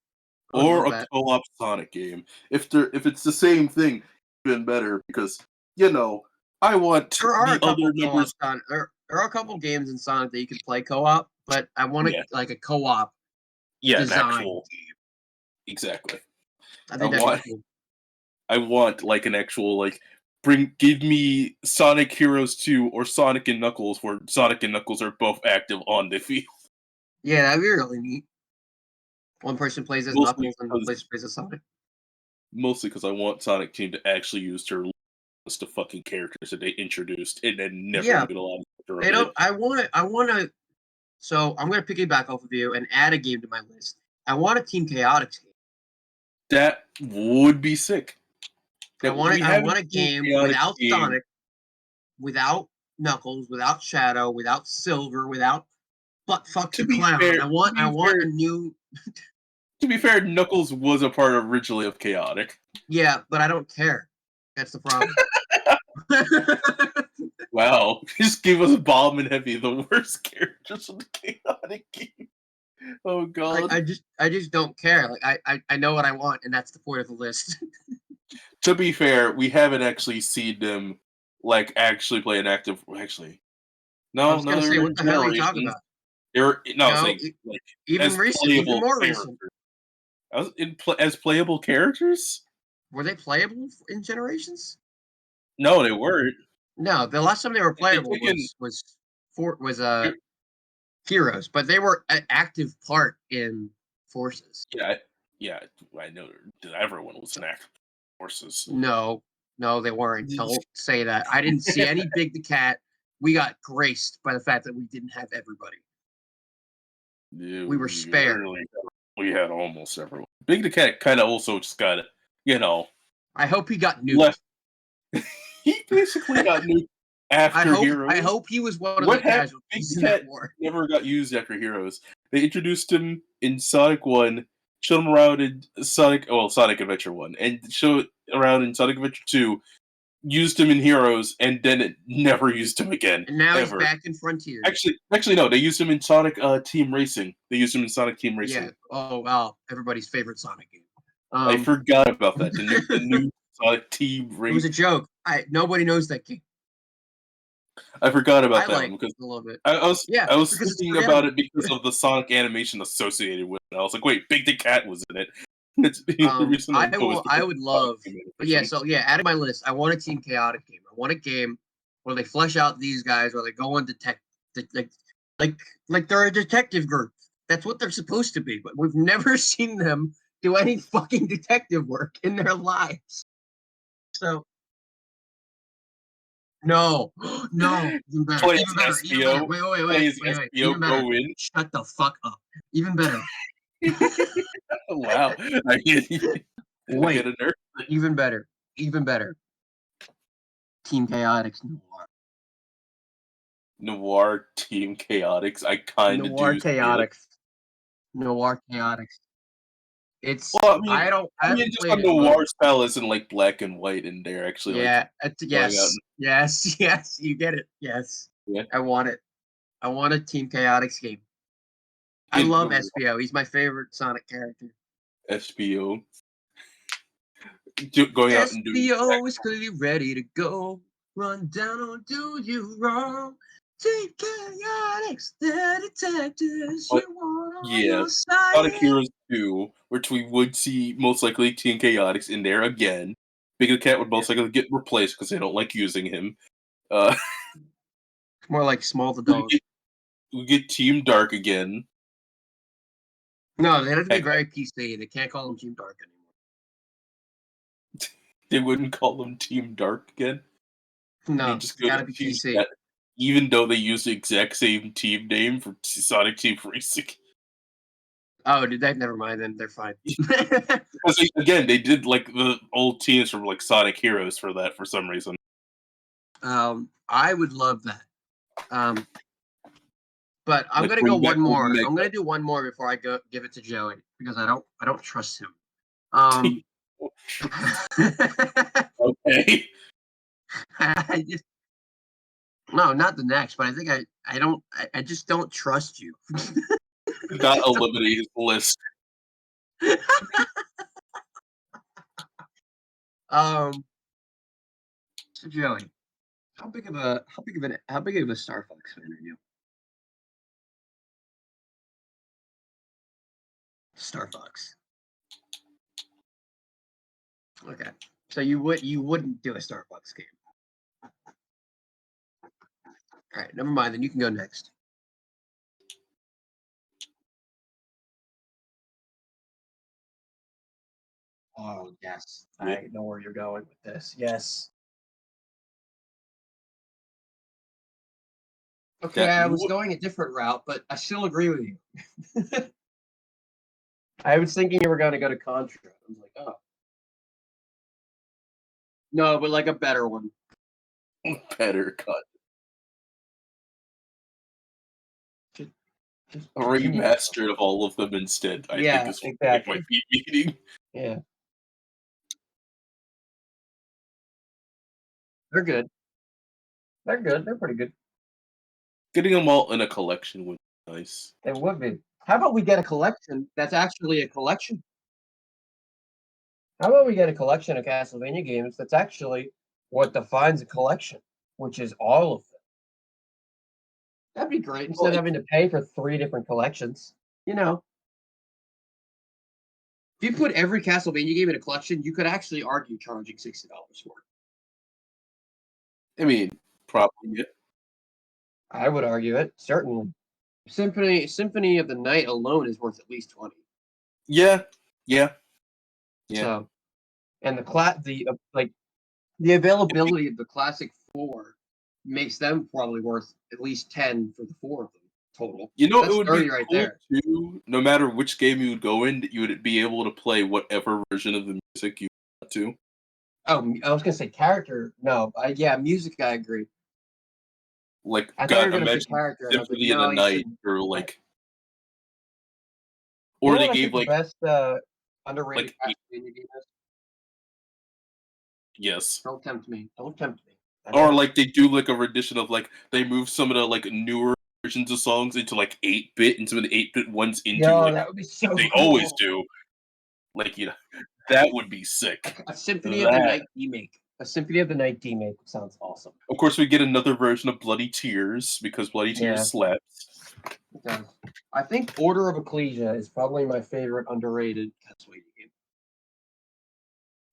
Or a co-op Sonic game. If it's the same thing, even better, because I want there are the other members. There are a couple games in Sonic that you can play co-op, but I want like a co-op design an actual game. Exactly. I think that'd be cool. I want like an actual give me Sonic Heroes 2 or Sonic and Knuckles, where Sonic and Knuckles are both active on the field. Yeah, that'd be really neat. One person plays as Knuckles and one person plays as Sonic. Mostly because I want Sonic Team to actually use their list of fucking characters that they introduced and then never utilized. They don't. I want to. So I'm going to piggyback off of you and add a game to my list. I want a Team Chaotix game. That would be sick. I want a game without Sonic, without Knuckles, without Shadow, without Silver, without fuck the clown. I want a new. To be fair, Knuckles was a part originally of Chaotic. Yeah, but I don't care. That's the problem. Wow, just give us Bomb and Heavy, the worst characters in the Chaotic game. Oh god. Like, I just don't care. Like I know what I want, and that's the point of the list. To be fair, we haven't actually seen them actually play an active. Actually, no. I was gonna say, what the hell are you talking about? Even recent, even more recent. As playable characters. Were they playable in Generations? No, they weren't. No, the last time they were playable was Heroes, but they were an active part in Forces. Yeah, I know. Everyone was an active Forces. No, they weren't. Don't say that. I didn't see any Big the Cat. We got graced by the fact that we didn't have everybody. Yeah, we were spared. We had almost everyone. Big the Cat kind of also just got it. I hope he got nuked. He basically got nuked after Heroes. I hope he was one of the casualties in that war. Never got used after Heroes. They introduced him in Sonic 1, showed him around in Sonic Adventure 1, and showed around in Sonic Adventure 2, used him in Heroes, and then it never used him again. And now ever. he's back in Frontier. Actually, no. They used him in Sonic Team Racing. They used him in Sonic Team Racing. Yeah. Oh, wow. Everybody's favorite Sonic game. I forgot about that. The new Sonic Team Racing. It was a joke. Nobody knows that game. I forgot about that like one because a little bit. I was because thinking about it because of the Sonic animation associated with it. I was like, wait, Big the Cat was in it. It's the reason I would love. But yeah, so yeah, add to my list. I want a Team Chaotic game. I want a game where they flesh out these guys, where they go on like they're a detective group. That's what they're supposed to be. But we've never seen them do any fucking detective work in their lives. So no, even better. Even better. Wait. Even better. Shut the fuck up. Even better. Wow. Wait. Even better. Team Chaotix Noir. Noir Team Chaotix. I kind of do. Noir Chaotix. It's. Well, I mean, just a noir style isn't like black and white in there. Actually, yeah. Yes. You get it. Yes. Yeah. I want it. I want a Team Chaotix game. I love SPO. He's my favorite Sonic character. SPO. Going out and doing. SPO is clearly ready to go. Run down or do you wrong? Team Chaotix, the detectives you want on your side. Sonic Heroes 2, which we would see most likely Team Chaotix in there again. Big the Cat would most likely get replaced because they don't like using him. More like Small the Dog. We get Team Dark again. No, they have to be very PC. They can't call him Team Dark anymore. They wouldn't call him Team Dark again? No, it's gotta be PC. That, even though they use the exact same team name for Sonic Team Racing. Oh, did that? Never mind. Then they're fine. Because again, they did like the old teams from like Sonic Heroes for that for some reason. I would love that. But I'm gonna go one more. I'm gonna do one more before I give it to Joey because I don't trust him. Okay. No, not the next, but I think I just don't trust you. Not eliminate his list. So Joey, how big of a Star Fox fan are you? Star Fox. Okay, so you wouldn't do a Star Fox game. All right, never mind. Then you can go next. Oh yes, I know where you're going with this. Yes. Okay, I was going a different route, but I still agree with you. I was thinking you were going to go to Contra. I was like, oh. No, but like a better one. Better cut. A remastered of all of them instead, I think is what exactly. Might be meaning. Yeah. They're good. They're good. They're pretty good. Getting them all in a collection would be nice. It would be. How about we get a collection that's actually a collection? How about we get a collection of Castlevania games that's actually what defines a collection, which is all of them? That'd be great instead of having to pay for 3 different collections. You know, if you put every Castlevania game in a collection, you could actually argue charging $60 for it. I mean, probably. Yeah. I would argue it, certainly. Symphony of the Night alone is worth at least 20. Yeah. So, and the availability of the classic 4 makes them probably worth at least 10 for the 4 of them total. You know, that's it would 30 be right cool there. Too. No matter which game you would go in, you would be able to play whatever version of the music you want to. Oh, I was gonna say character. No, music. I agree. Like, I thought you were gonna say character. Symphony of the Night or like or they I gave think the like best underrated eight, Castlevania game is? yes, Don't tempt me. Don't tempt me. I or know. like they do like a rendition of like they move some of the like newer versions of songs into like 8-bit and some of the 8-bit ones into Yo, like that would be so they always cool. do. Like that would be sick. A Symphony of the That Night remake. A Symphony of the Night remake sounds awesome. of course we get another version of Bloody Tears because Bloody Tears Yeah. slaps. It does. I think Order of Ecclesia is probably my favorite underrated Castlevania game.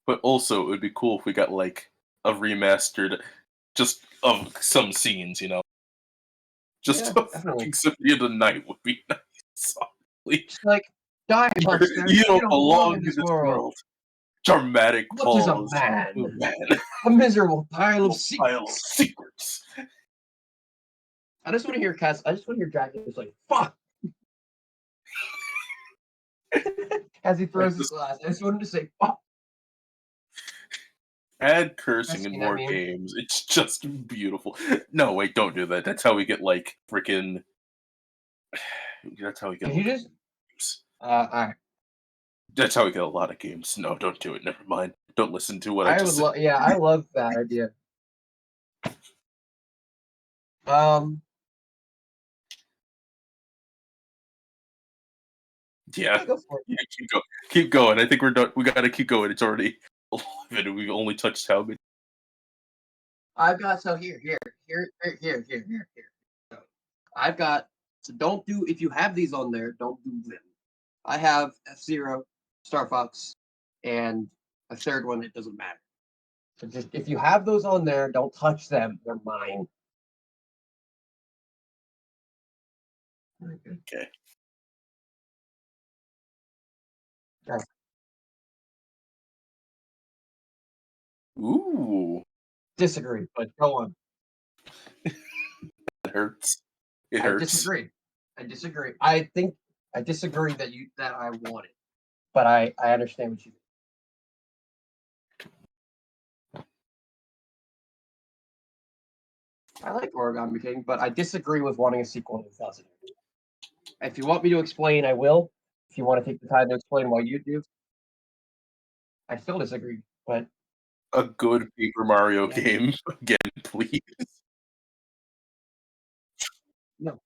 But also it would be cool if we got like a remastered just of some scenes, Just Yeah, a definitely. fucking Symphony of the Night would be nice. Honestly. Just like, die, monster. You You don't don't belong belong in in this this world. world. Dramatic What is a pause. man? Oh, man. A miserable pile of Pile of secrets. secrets. I just want to hear I just want to hear Dragon just like, fuck! As he throws his glass. I just wanted to say, fuck! Add cursing I've in seen that more meme. games. It's just beautiful. No, wait, don't do that. That's how we get like freaking. That's how we get. Did you just... Games. Alright. That's how we get a lot of games. No, don't do it. Never mind. Don't listen to what I I would just said. love... Yeah, I love that idea. Um... Yeah, Go for it. yeah, keep going. I think we're done. We gotta keep going. It's already 11. We've only touched how many? I've got... So here. So, I've got... So don't do... If you have these on there, don't do them. I have F-Zero, Star Fox, and a third one that doesn't matter. So just... If you have those on there, don't touch them. They're mine. Okay. Yeah. Ooh, Disagree, but go on. it hurts. It I hurts. disagree. I think I disagree that I want it, but I understand what you mean. I like Origami King, but I disagree with wanting a sequel to 2000. If you want me to explain, I will. If you want to take the time to explain why you do, I still disagree. But A good Paper Mario yeah, game again, please. no,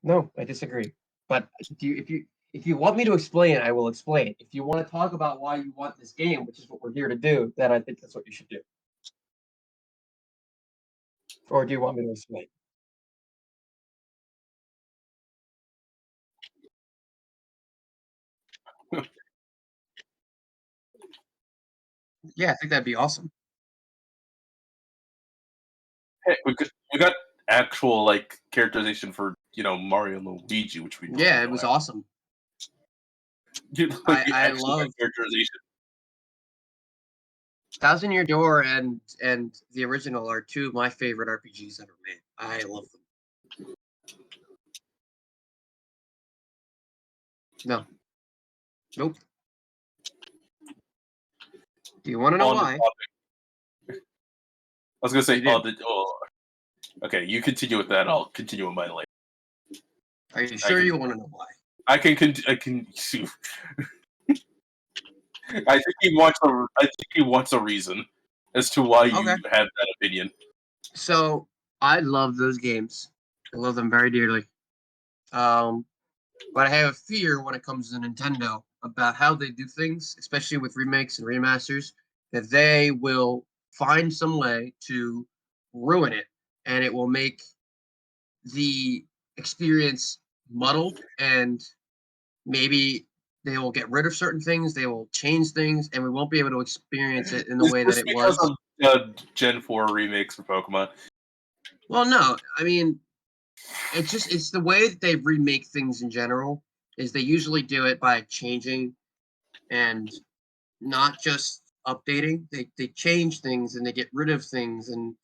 no, I disagree. But if you want me to explain, I will explain. If you want to talk about why you want this game, which is what we're here to do, then I think that's what you should do. Or do you want me to explain? Yeah, I think that'd be awesome. Hey, we got actual like characterization for Mario and Luigi, which we normally Yeah, it don't was have. awesome. Like, we I actually got love characterization. Thousand Year Door and the original are two of my favorite RPGs ever made. I love them. No. Nope. Do you want to know On the why? topic, I was gonna say, You do. okay, you continue with that. I'll continue with mine later. Are you sure you want to know why? I can. I think he wants a. I think he wants a reason as to why you Okay. have that opinion. So I love those games. I love them very dearly. But I have a fear when it comes to Nintendo about how they do things, especially with remakes and remasters, that they will find some way to ruin it, and it will make the experience muddled, and maybe they will get rid of certain things, they will change things, and we won't be able to experience it in the Is way that this it because was. of Gen 4 remakes for Pokemon? Well, no, I mean, it's the way that they remake things in general is they usually do it by changing and not just updating. They change things and they get rid of things, and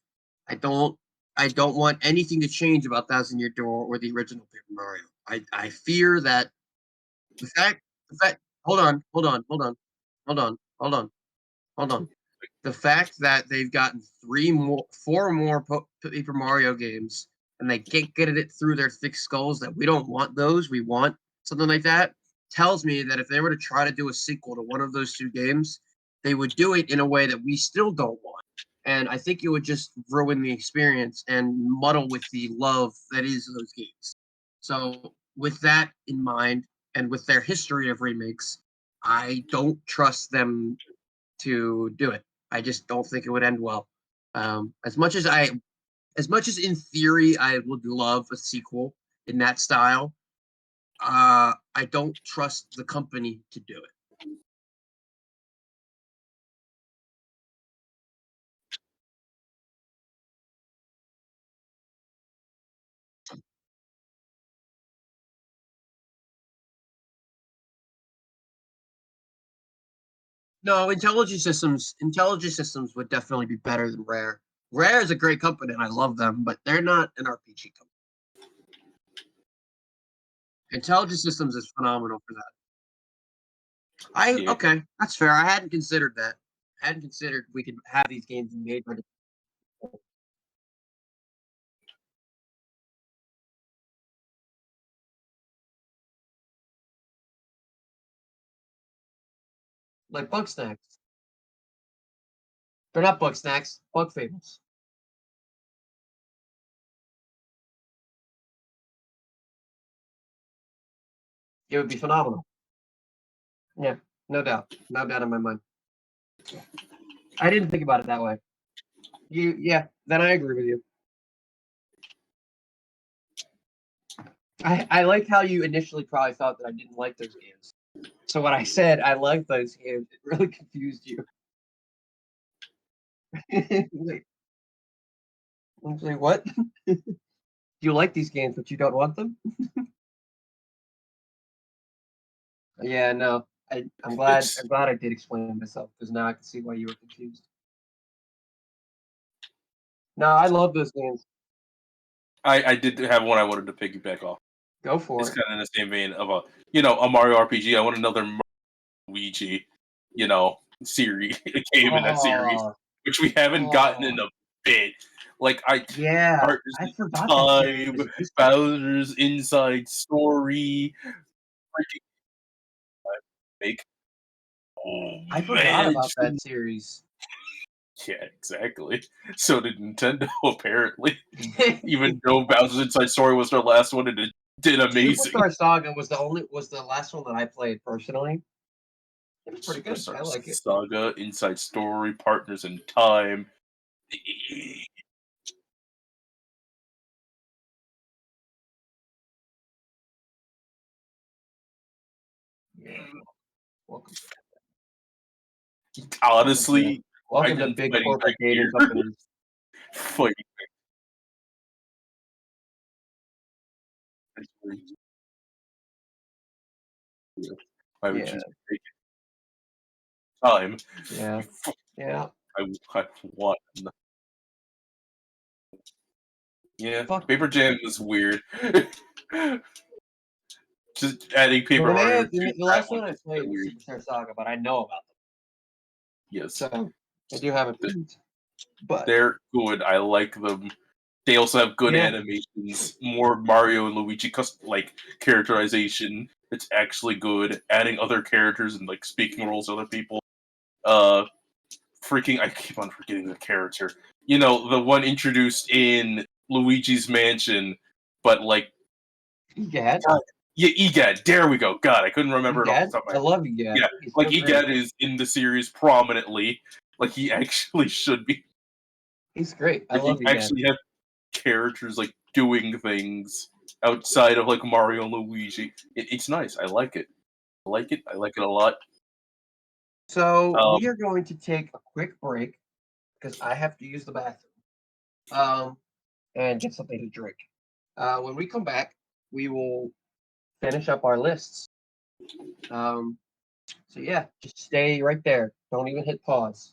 I don't I don't want anything to change about Thousand Year Door or the original Paper Mario. I fear that the fact hold on, hold on, hold on, hold on, hold on, hold on. the fact that they've gotten 4 more Paper Mario games, and they can't get it through their thick skulls that we don't want those, we want something like that, tells me that if they were to try to do a sequel to one of those 2 games, they would do it in a way that we still don't want. And I think it would just ruin the experience and muddle with the love that is those games. So, with that in mind, and with their history of remakes, I don't trust them to do it. I just don't think it would end well. As much as in theory I would love a sequel in that style, I don't trust the company to do it. No, Intelligent Systems would definitely be better than Rare. Rare is a great company and I love them, but they're not an RPG company. Intelligent Systems is phenomenal for that. Okay, that's fair. I hadn't considered that. I hadn't considered we could have these games made by like Bug Snacks. They're not Bug Snacks, Bug Fables. It would be phenomenal. Yeah, no doubt. No doubt in my mind. I didn't think about it that way. Then I agree with you. I like how you initially probably thought that I didn't like those games. So when I said I like those games, it really confused you. Wait, what? You like these games, but you don't want them? Yeah, no. I'm glad I did explain myself because now I can see why you were confused. No, I love those games. I did have one I wanted to piggyback off. Go for It's it. kind of in the same vein of a Mario RPG. I want another Luigi, series game in that series, which we haven't gotten in a bit. Like Partners I in forgot that series Time, Bowser's Inside Story, freaking make. Oh, I forgot about that series. Yeah, exactly. So did Nintendo, apparently. Even though Bowser's Inside Story was their last one, and it did amazing. Superstar Saga was the last one that I played personally. It was pretty good. Superstar I like it. Saga, Inside Story, Partners in Time. Yeah. Welcome. Honestly, welcome to big corporate gaming companies. Fighting. Why would you take time? Yeah. I want. Yeah, Fuck. Paper Jam was weird. Just adding Paper Mario. The last one I played was Superstar Saga, but I know about them. Yes. So I do have it. But they're good. I like them. They also have good animations, more Mario and Luigi characterization. It's actually good. Adding other characters and speaking roles to other people. I keep on forgetting the character. The one introduced in Luigi's Mansion, but Egad. Yeah, Egad. There we go. God, I couldn't remember it off the top of my head. I love Egad. Yeah, Egad is in the series prominently. He actually should be. He's great. I love Egad. Actually have characters doing things outside of Mario and Luigi. It's nice. I like it. I like it a lot. So we are going to take a quick break because I have to use the bathroom. And get something to drink. When we come back, we will finish up our lists. So yeah, just stay right there. Don't even hit pause.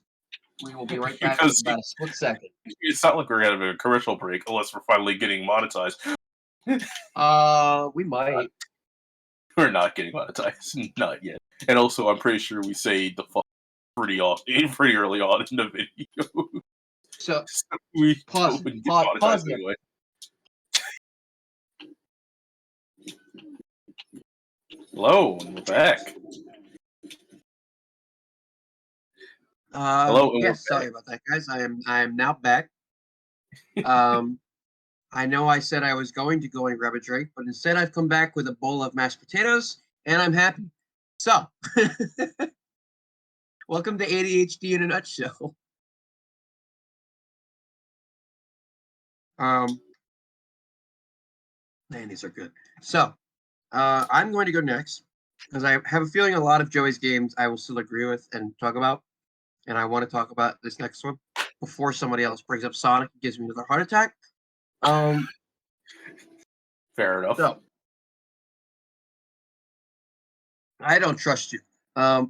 We will be right back in about a split second. It's not like we're gonna have a commercial break unless we're finally getting monetized. We might. We're not getting monetized. Not yet. And also, I'm pretty sure we say the fuck pretty early on in the video. So we pause wouldn't get monetized there. anyway. Hello, and we're back. Hello, and Yes, sorry about that, guys. I am now back. I know I said I was going to go and grab a drink, but instead I've come back with a bowl of mashed potatoes, and I'm happy. So, welcome to ADHD in a nutshell. Man, these are good. So, I'm going to go next because I have a feeling a lot of Joey's games I will still agree with and talk about, and I want to talk about this next one before somebody else brings up Sonic and gives me another heart attack. Fair enough. So, I don't trust you. I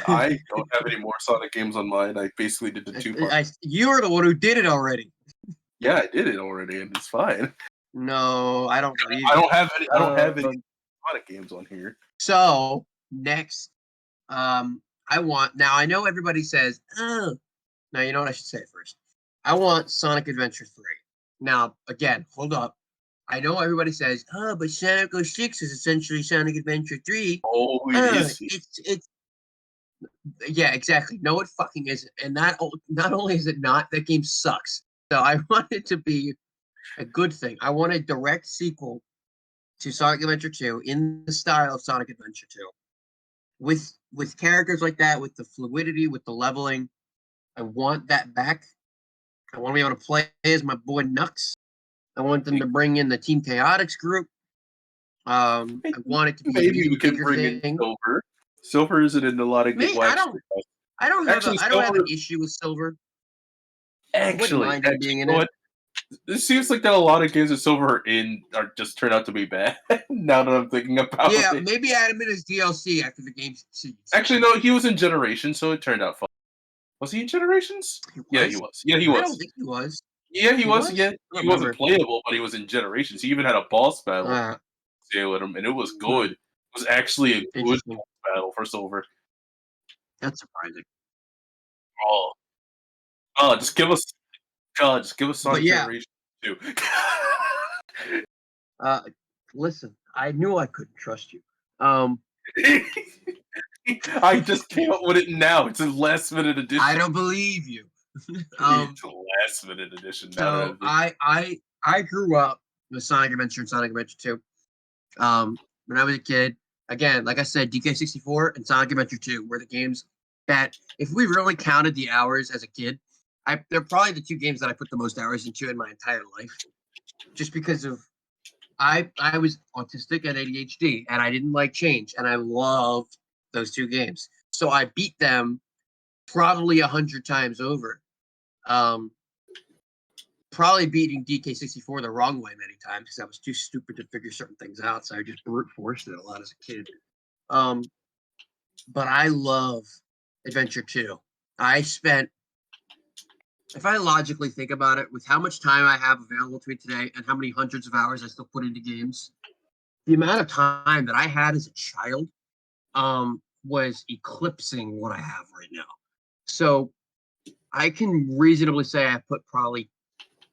don't have any more Sonic games on mine. I basically did the 2-part. You're the one who did it already. Yeah, I did it already, and it's fine. No, I don't believe I don't have any. I don't have any you. Sonic games on here. So next, I want. Now I know everybody says, "Oh." Now you know what I should say first. I want Sonic Adventure 3. Now again, hold up. I know everybody says, "Oh, but Sonic 06 is essentially Sonic Adventure 3." Oh, it is. It's yeah, exactly. No, it fucking isn't. And not only is it not, that game sucks. So I want it to be a good thing. I want a direct sequel to Sonic Adventure 2 in the style of Sonic Adventure 2. With characters like that, with the fluidity, with the leveling. I want that back. I want to be able to play as my boy Nux. I want them to bring in the Team Chaotix group. I want it to be Maybe we can bring thing. in Silver. Silver isn't in a lot of games. I don't have an issue with Silver. Actually, being in you know it. It seems like that a lot of games with Silver are just turned out to be bad. Now that I'm thinking about it. Yeah, maybe add him in as DLC after the game succeeds. Actually, no, he was in Generations, so it turned out fun. Was he in Generations? Yeah, he was. Yeah, he was. I don't think he was. Yeah, he was. Yeah, he wasn't remember. playable, but he was in Generations. He even had a boss battle with him, and it was good. It was actually a good boss battle for Silver. That's surprising. Oh, just give us Sonic Generation 2. Listen, I knew I couldn't trust you. I just came up with it now. It's a last minute edition. I don't believe you. It's a last minute edition. So I grew up with Sonic Adventure and Sonic Adventure 2. When I was a kid, again, like I said, DK64 and Sonic Adventure 2 were the games that, if we really counted the hours as a kid, they're probably the two games that I put the most hours into in my entire life. Just because of I was autistic and ADHD, and I didn't like change, and I loved those two games. So I beat them probably 100 times over. Probably beating DK64 the wrong way many times because I was too stupid to figure certain things out. So I just brute forced it a lot as a kid. But I love Adventure 2. If I logically think about it, with how much time I have available to me today and how many hundreds of hours I still put into games, the amount of time that I had as a child was eclipsing what I have right now. So I can reasonably say I put probably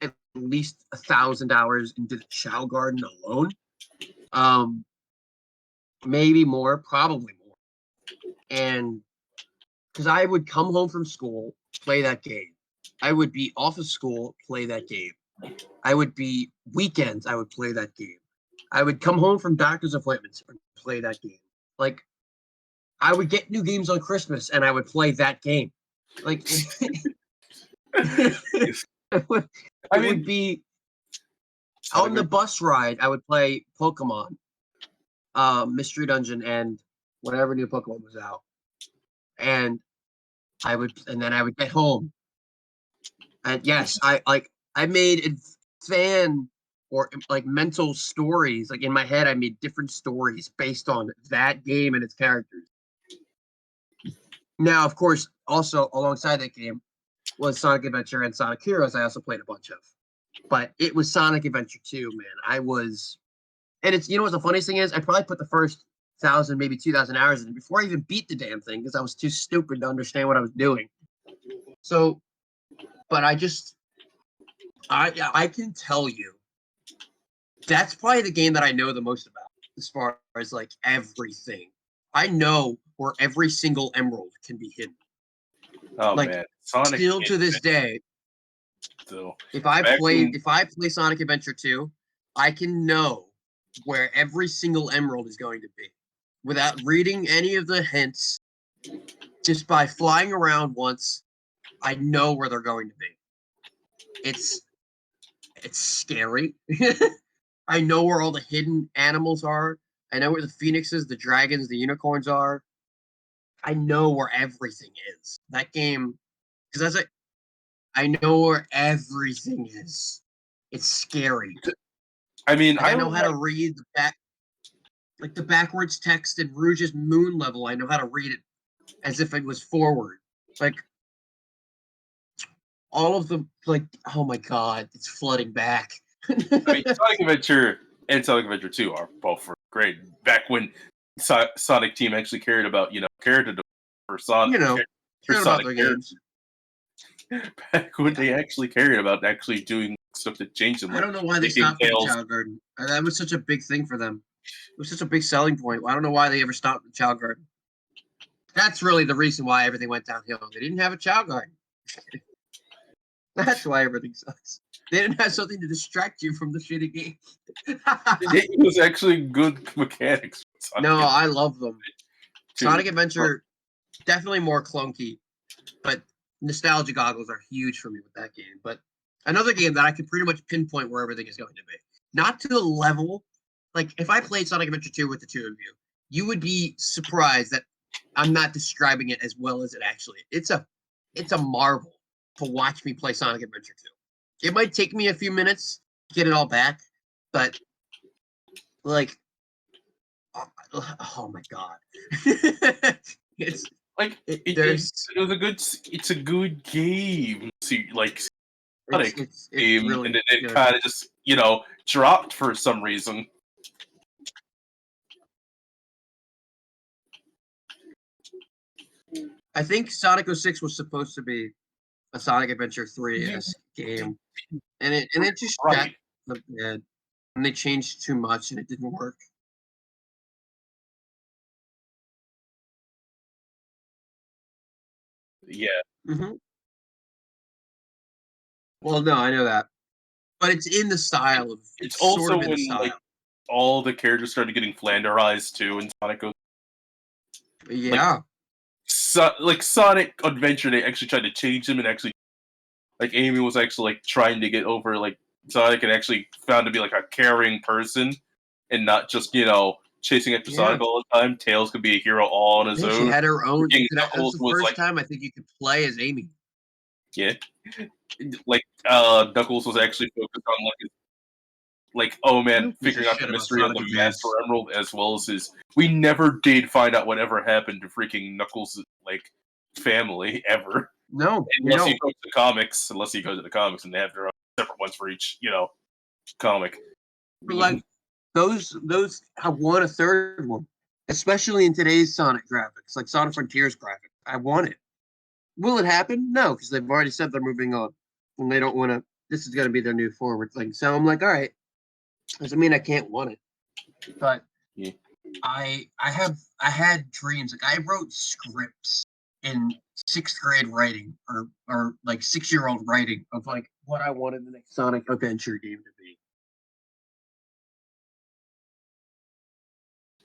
at least 1,000 hours into the Chow Garden alone. Maybe more, probably more. And because I would come home from school, play that game. I would be off of school, play that game. I would be weekends, I would play that game. I would come home from doctor's appointments and play that game. Like, I would get new games on Christmas and I would play that game. Like, it would be on the bus ride. I would play Pokemon, Mystery Dungeon, and whatever new Pokemon was out. And then I would get home. And yes, I made fan or like mental stories. Like in my head, I made different stories based on that game and its characters. Now, of course, also alongside that game was Sonic Adventure and Sonic Heroes. I also played a bunch of, but it was Sonic Adventure 2, man. And it's, you know what the funniest thing is? I probably put the first 1,000, maybe 2,000 hours in it before I even beat the damn thing because I was too stupid to understand what I was doing. So, but I can tell you that's probably the game that I know the most about as far as like everything. I know where every single emerald can be hidden. Oh like, man, Sonic still to this day, still. if I play Sonic Adventure 2, I can know where every single emerald is going to be without reading any of the hints. Just by flying around once, I know where they're going to be. It's scary. I know where all the hidden animals are. I know where the phoenixes, the dragons, the unicorns are. I know where everything is. That game, because that's like, I know where everything is. It's scary. I mean, like, I know how to read the backwards text in Rouge's moon level. I know how to read it as if it was forward. Like all of the oh my god, it's flooding back. I mean, Sonic Adventure and Sonic Adventure 2 are both great. Back when Sonic Team actually cared about, cared for Sonic, for Sonic about games. Back when they actually cared about actually doing stuff to change them. I don't know why they stopped with the Child Garden. That was such a big thing for them. It was such a big selling point. I don't know why they ever stopped the Child Garden. That's really the reason why everything went downhill. They didn't have a Child Garden. That's why everything sucks. They didn't have something to distract you from the shitty game. It was actually good mechanics. I love them. Sonic Adventure, definitely more clunky, but nostalgia goggles are huge for me with that game. But another game that I can pretty much pinpoint where everything is going to be. Not to the level, like if I played Sonic Adventure 2 with the two of you, you would be surprised that I'm not describing it as well as it actually is. It's a marvel to watch me play Sonic Adventure 2. It might take me a few minutes to get it all back, but like, oh my god, it's like it's a good game. See, like Sonic it's game, really and it good. kind of just dropped for some reason. I think Sonic 06 was supposed to be a Sonic Adventure 3-esque game, and it just got bad, and they changed too much, and it didn't work. Yeah. Mm-hmm. Well, no, I know that, but it's in the style of. It's also sort of in when the style. all the characters started getting flanderized too in Sonic 06. Yeah. Like Sonic Adventure, they actually tried to change them and actually, like Amy was actually like trying to get over like Sonic and actually found to be like a caring person and not just chasing after Sonic all the time. Tails could be a hero all on his own. She had her own. That was the first like, time I think you could play as Amy. Yeah, like Knuckles was actually focused on figuring out the mystery of the Master Emerald, as well as his. We never did find out whatever happened to freaking Knuckles' family ever. No, unless you go to the comics. Unless you go to the comics and they have their own separate ones for each comic. But like those have won a third one, especially in today's Sonic graphics, like Sonic Frontiers graphics. I want it. Will it happen? No, because they've already said they're moving on, and they don't want to. This is going to be their new forward thing. So I'm like, all right. Doesn't mean I can't want it, but yeah. I had dreams. Like I wrote scripts in 6th grade writing, or like 6-year-old writing of like what I wanted the next Sonic Adventure game to be.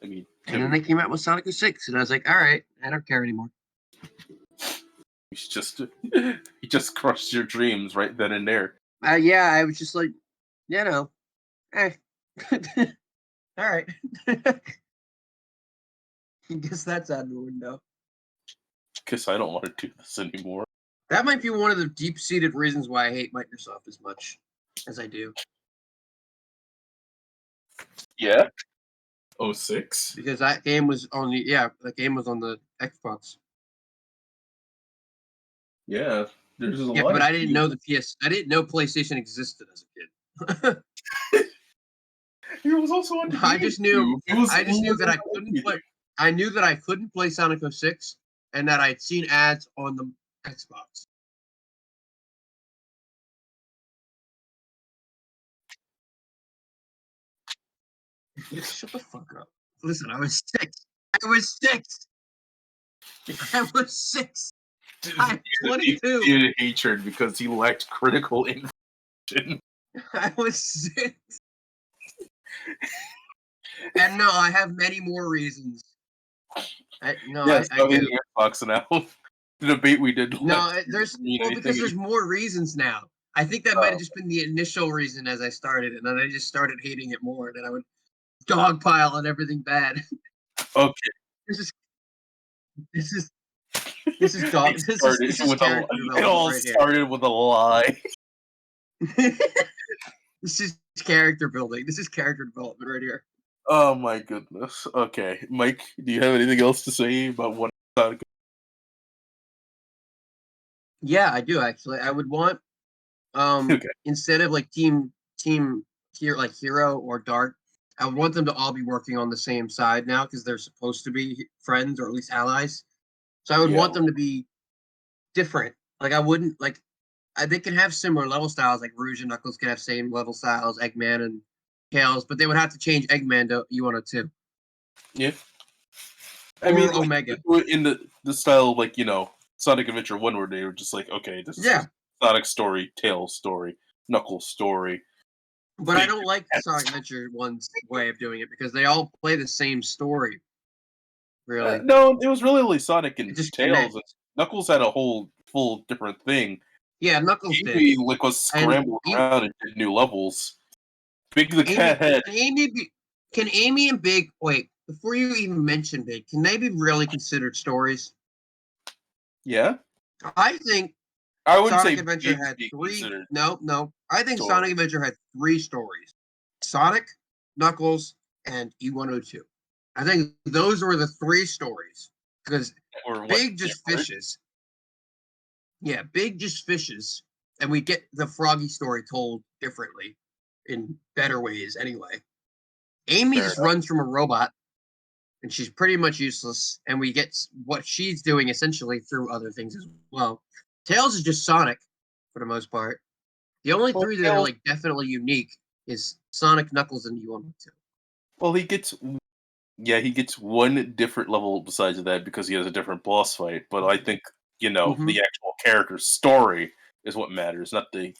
I mean, and then they came out with Sonic 06, and I was like, all right, I don't care anymore. You just crushed your dreams right then and there. Yeah, I was just like, all right. I guess that's out the window. Guess I don't want to do this anymore. That might be one of the deep-seated reasons why I hate Microsoft as much as I do. Yeah. 06? Because that game was on the Xbox. Yeah, there's a lot. Yeah, but I didn't know I didn't know PlayStation existed as a kid. He was also on. I just knew. It was. I just knew that I on couldn't everything. play. I knew that I couldn't play Sonic 06, and that I'd seen ads on the Xbox. Shut the fuck up. Listen, I was 6. I was 6. I was 6. I'm 22. He had hatred because he lacked critical information. I was 6. And no, I have many more reasons. I do. Xbox now. The debate we did. No, because there's more reasons now. I think that might have just been the initial reason as I started, and then I just started hating it more, and then I would dogpile on everything bad. Okay. This is this is this is dog. This is character development. It all right started with a lie. here. This is character building. This is character development right here. Oh my goodness. Okay, Mike, do you have anything else to say about what? Yeah, I do actually. I would want Okay. instead of like team here like Hero or Dark, I would want them to all be working on the same side now because they're supposed to be friends or at least allies. So I would want them to be different. Like I wouldn't like they can have similar level styles, like Rouge and Knuckles can have same level styles, Eggman and Tails, but they would have to change Eggman to U102. Yeah. Or I mean, Omega. in the style of, like, Sonic Adventure 1, where they were just like, okay, this is Sonic story, Tails story, Knuckles story. But I don't like Sonic Adventure 1's way of doing it because they all play the same story. Really? No, it was really only Sonic and just Tails. Knuckles had a whole full different thing. Yeah, Knuckles did. Amy was scrambling around and did new levels. Big the Cat had. Can Amy and Big wait before you even mention Big? Can they be really considered stories? Yeah, I think I wouldn't Sonic say Adventure had 3. No. I think Sonic Adventure had 3 stories: Sonic, Knuckles, and E102. I think those were the 3 stories because Big just fishes. Yeah, Big just fishes, and we get the Froggy story told differently, in better ways anyway. Amy just runs from a robot, and she's pretty much useless, and we get what she's doing essentially through other things as well. Tails is just Sonic, for the most part. The only 3 that are like definitely unique is Sonic, Knuckles, and U102. Well, he gets one different level besides that because he has a different boss fight. But I think the actual character's story is what matters, not the.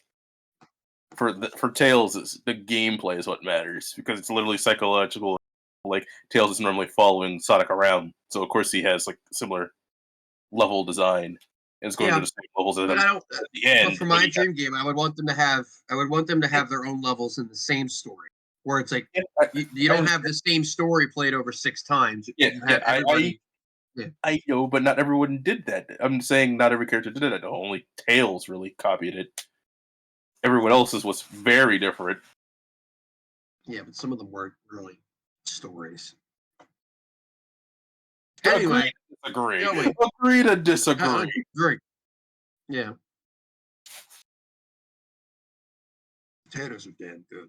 For Tails, the gameplay is what matters because it's literally psychological. Like Tails is normally following Sonic around, so of course he has like similar level design and it's going to the same levels as at the end. But for my dream game, I would want them to have their own levels in the same story, where it's like you don't have the same story played over 6 times. I know, but not everyone did that. I'm saying not every character did it. Only Tails really copied it. Everyone else's was very different. Yeah, but some of them weren't really stories. Anyway, agree to disagree. Agree. Yeah. Potatoes are damn good.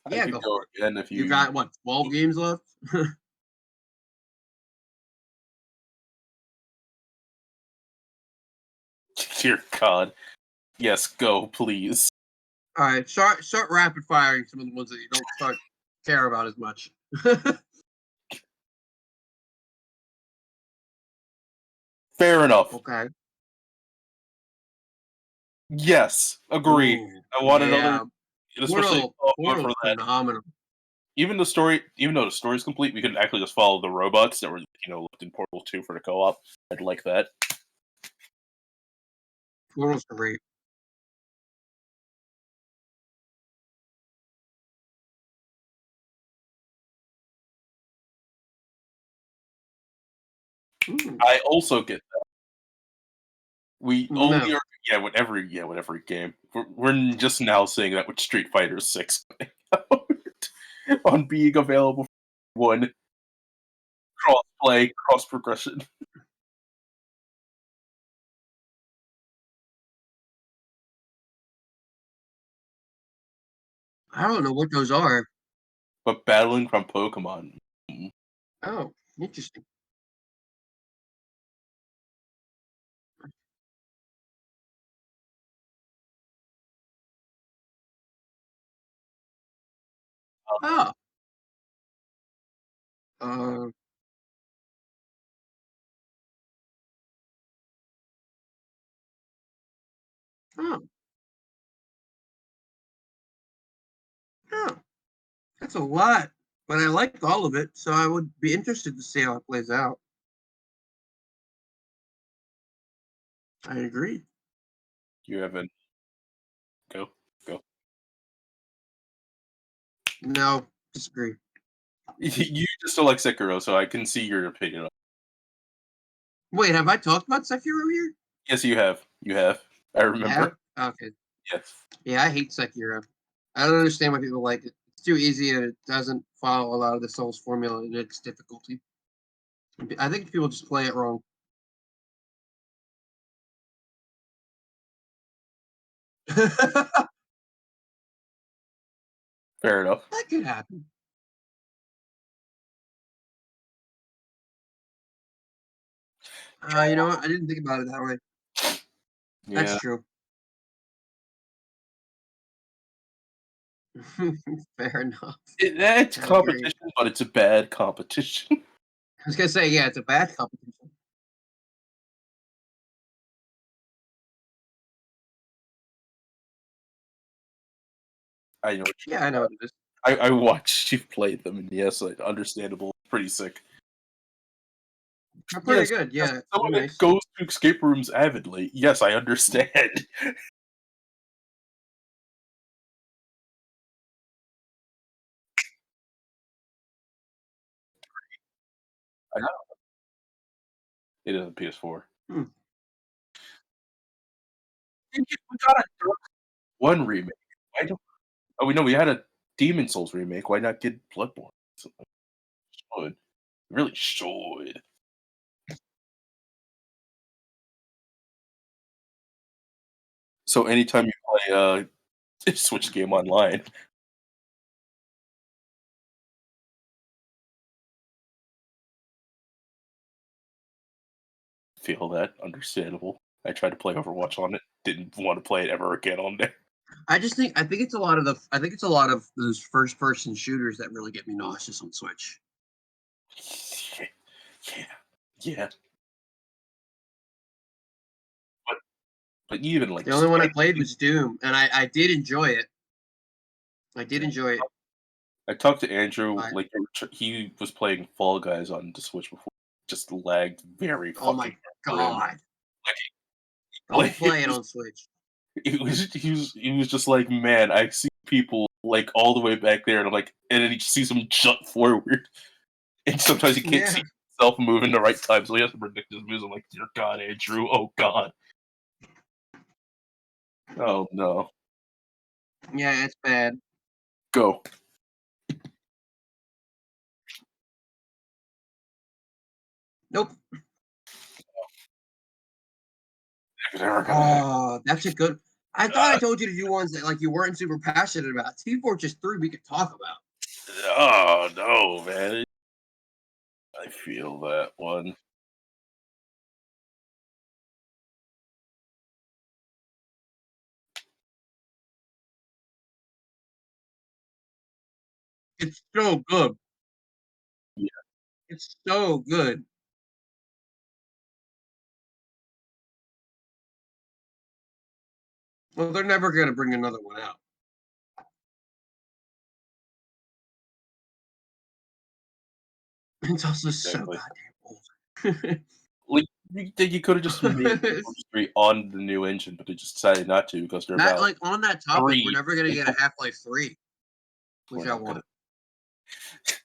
Yeah, go again if you got what 12 games left. Dear God, yes, go please. All right, start rapid firing some of the ones that you don't care about as much. Fair enough. Okay. Yes, agreed. I want another, especially Portal for that. Phenomenal. Even though the story's complete, we could actually just follow the robots that were left in Portal 2 for the co-op. I'd like that. Portal's great. I also get that. We only are with every game. We're just now seeing that with Street Fighter 6 on being available for one cross-play, cross-progression. I don't know what those are. But battling from Pokemon. Oh, interesting. Oh. Uh, oh. Oh. That's a lot. But I liked all of it, so I would be interested to see how it plays out. I agree. You haven't go go. No, disagree. You just don't like Sekiro, so I can see your opinion. Wait, have I talked about Sekiro here? Yes, you have. You have. I Have? remember. Okay. Yes. Yeah, I hate Sekiro. I don't understand why people like it. It's too easy and it doesn't follow a lot of the Souls formula in its difficulty. I think people just play it wrong. That Fair enough. could happen. You know what? I didn't think about it that way. That's Yeah. true. Fair enough. It's I agree. competition, but it's a bad competition. I was gonna say, yeah, it's a bad competition. I know. Yeah, I know what it is. I watched you play them, and yes, like, understandable. Pretty sick. They're pretty Yes, good. as Yeah, they're someone that nice. goes to escape rooms avidly, yes, I understand. I know. It is a PS4. Hmm. We got a Dark 1 remake. Why don't oh, we know we had a Demon Souls remake, why not get Bloodborne? So, should. Really should. So anytime you play a Switch game online, feel that, understandable. I tried to play Overwatch on it, didn't want to play it ever again on there. I think it's a lot of those first person shooters that really get me nauseous on Switch. Yeah, yeah. But but even like The only one I striking played was Doom, and I did enjoy it. I did yeah. enjoy it, I talked to Andrew, but like he was playing Fall Guys on the Switch before, just lagged very oh fucking my hard for him. god, don't Like play it on Switch. he was just like, man, I see people like all the way back there, and I'm like, and then he just sees them jump forward, and sometimes he can't Yeah, see himself move in the right time, so he has to predict his moves. I'm like, dear God, Andrew, oh God, oh no, yeah, it's bad. go. Nope. If it's ever gonna happen. Oh, that's a good. I thought I told you to do ones that like you weren't super passionate about. Team Fortress 3 we could talk about. Oh no, man, I feel that one. It's so good. Yeah, It's so good. Well, they're never gonna bring another one out. It's also so exactly. goddamn old. Like you could have just made Fortress 3 on the new engine, but they just decided not to because they're That about like on that topic, we're 3 never gonna get a Half-Life 3, we're which I not gonna want.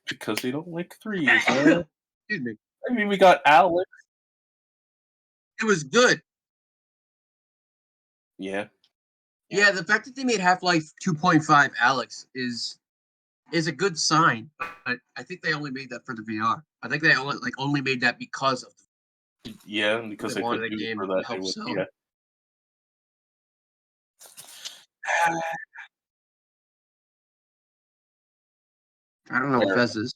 because they don't like threes, huh? Excuse me. I mean, we got Alex. It was good. Yeah, Yeah, the fact that they made Half-Life 2.5 Alex is a good sign. But I think they only made that for the VR. I think they only made that because of yeah, because they they wanted couldn't a do it for game that. to They help would, sell. yeah. I don't know what Fez is.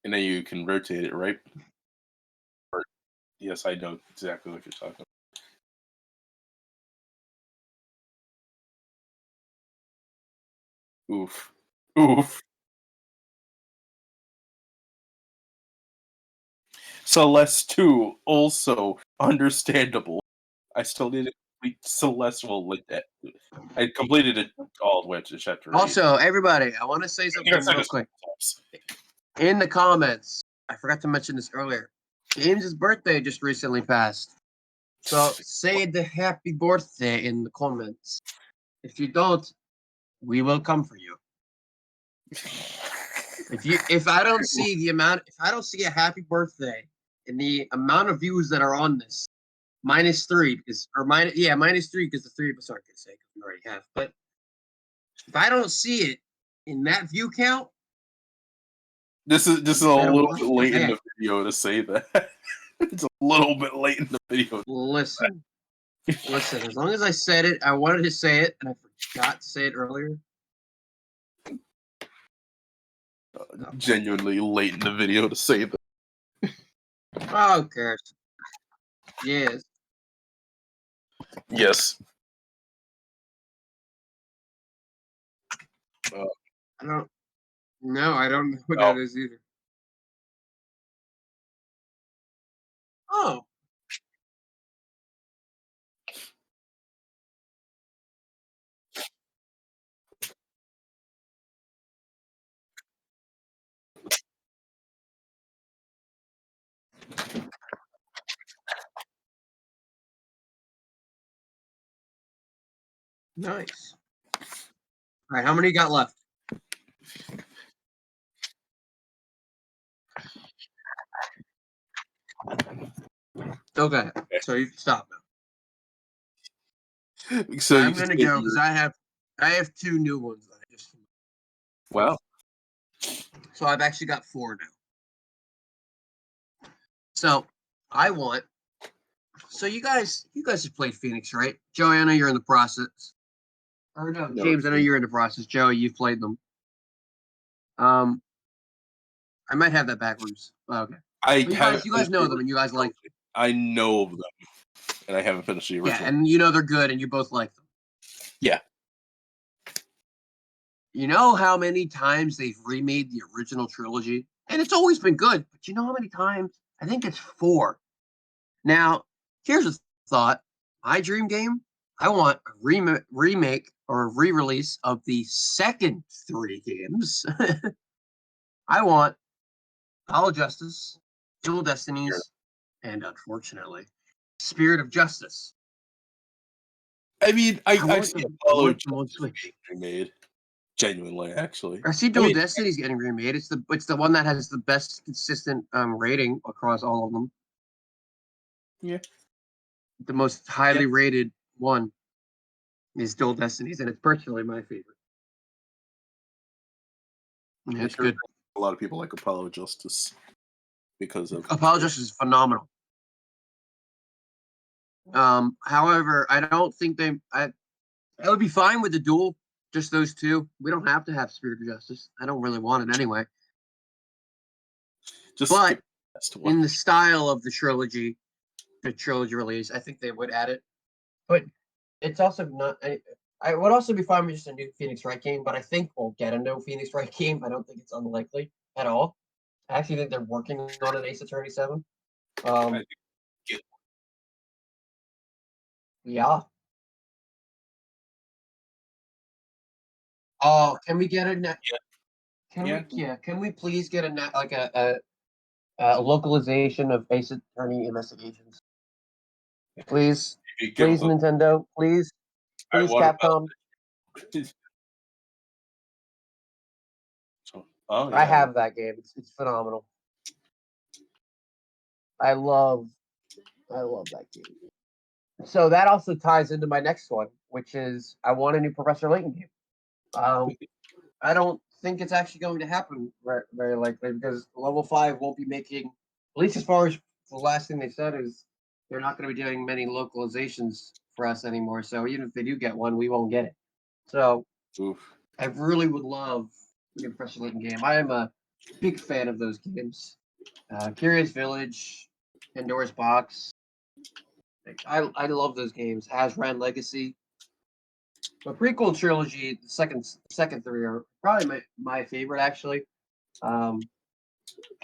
And then you can rotate it, right? Yes, I know exactly what you're talking about. Oof. Oof. Celeste 2, also understandable. I still need to complete Celeste. Well, like that. I completed it all the way to chapter 8. Also, everybody, I want to say something real quick. In the comments, I forgot to mention this earlier. James' birthday just recently passed. So say the happy birthday in the comments. If you don't, we will come for you. If I don't see a happy birthday in the amount of views that are on this, -3 because -3 because the 3 of us aren't gonna say because we already have. But if I don't see it in that view count, this is a little bit late in the video to say that. It's a little bit late in the video. Listen. As long as I said it, I wanted to say it, and I forgot to say it earlier. Genuinely late in the video to say that. Oh, who cares? Yes. Yes. I don't know what that is either. Oh. Nice. All right, how many you got left? Okay, so you can stop now. So I'm gonna go because I have 2 new ones that I just. Wow. So I've actually got 4 now. So I want. So you guys have played Phoenix, right? Joey, I know you're in the process. Or no, James, I know you're in the process. Joey, you've played them. I might have that backwards. Okay. You guys know them and you guys like them. I know of them, and I haven't finished the original. Yeah, and you know they're good, and you both like them. Yeah. You know how many times they've remade the original trilogy? And it's always been good, but you know how many times? I think it's 4. Now, here's a thought. My dream game, I want a remake or a re-release of the second 3 games. I want Hollow Justice, Dual Destinies, and unfortunately, Spirit of Justice. I mean, I see Apollo getting remade. Genuinely, actually. I see Dual Destinies getting remade. It's the one that has the best consistent rating across all of them. Yeah. The most highly rated one is Dual Destinies, and it's personally my favorite. Yeah, it's good. A lot of people like Apollo Justice because of Apollo Justice is phenomenal. However, I don't think I would be fine with the duel, just those 2. We don't have to have Spirit of Justice. I don't really want it anyway. But in the style of the trilogy release, I think they would add it. But it's also not. I would also be fine with just a new Phoenix Wright game, but I think we'll get a new Phoenix Wright game. I don't think it's unlikely at all. I actually think they're working on an Ace Attorney 7. Yeah. Oh, can we get a Can we please get a localization of Ace Attorney Investigations? Please, Nintendo, please, Capcom. I have that game. It's phenomenal. I love that game. So that also ties into my next one, which is I want a new Professor Layton game. I don't think it's actually going to happen very likely because level 5 won't be making, at least as far as the last thing they said is they're not going to be doing many localizations for us anymore. So even if they do get one, we won't get it. So Oof. I really would love a good pressure looking game. I am a big fan of those games. Curious Village, Pandora's Box. I love those games. Azran Legacy. The prequel trilogy, the second three are probably my favorite actually. I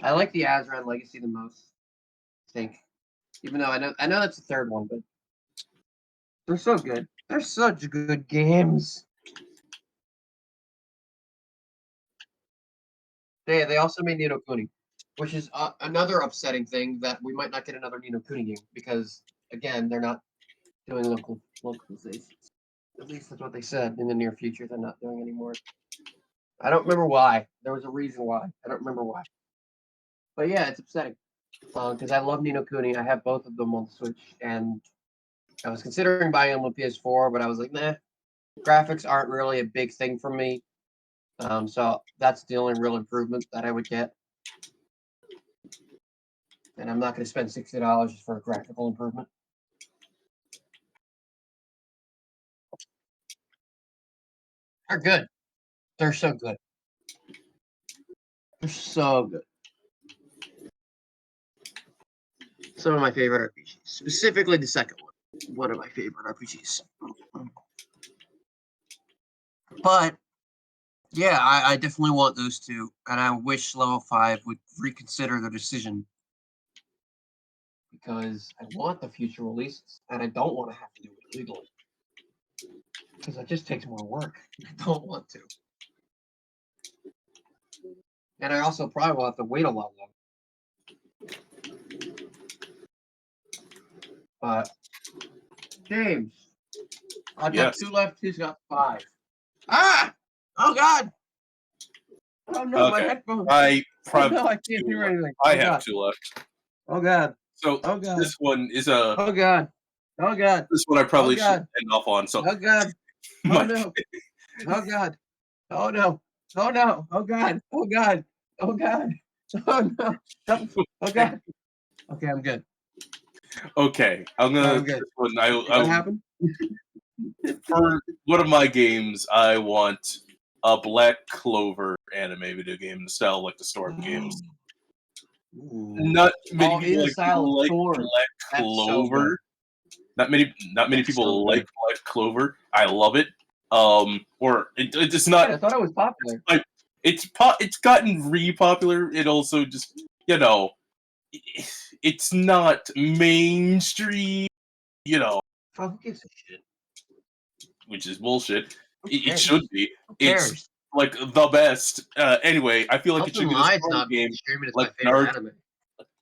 like the Azran Legacy the most. I think, even though I know that's the third one, but they're so good. They're such good games. They also made Ni no Kuni, which is another upsetting thing that we might not get another Ni no Kuni game because again they're not doing localizations. At least that's what they said in the near future. They're not doing anymore. I don't remember why. There was a reason why. I don't remember why. But yeah, it's upsetting because I love Ni no Kuni. I have both of them on the Switch, and I was considering buying them on PS4, but I was like, nah. Graphics aren't really a big thing for me. So that's the only real improvement that I would get. And I'm not going to spend $60 for a graphical improvement. They're good. They're so good. They're so good. Some of my favorite RPGs, specifically the second one. One of my favorite RPGs. But yeah, I definitely want those two, and I wish Level 5 would reconsider their decision because I want the future releases, and I don't want to have to do it illegally because it just takes more work. I don't want to. And I also probably will have to wait a lot longer. But James, I've got 2 left. He's got 5. Ah! Oh God! Oh no, my headphones! I probably no, I can't hear anything. I have 2 left. Oh God! So this one is a. Oh God! Oh God! This one I probably should end off on. So. Oh God! Oh no! Oh God! Oh no! Oh no! Oh God! Oh God! Oh God! Oh no! Oh God! Okay, I'm good. Okay, I'm gonna. I'm good. This one, What happened? For one of my games, I want a Black Clover anime video game style like the Storm games. Not many people like Black Clover. Not many people like Black Clover. I love it. Or it's not. I thought it was popular. It's gotten re-popular. It also just it's not mainstream. Who gives a shit? Which is bullshit. It should be. Who cares? It's like the best. Anyway, I feel like it should be the Storm game,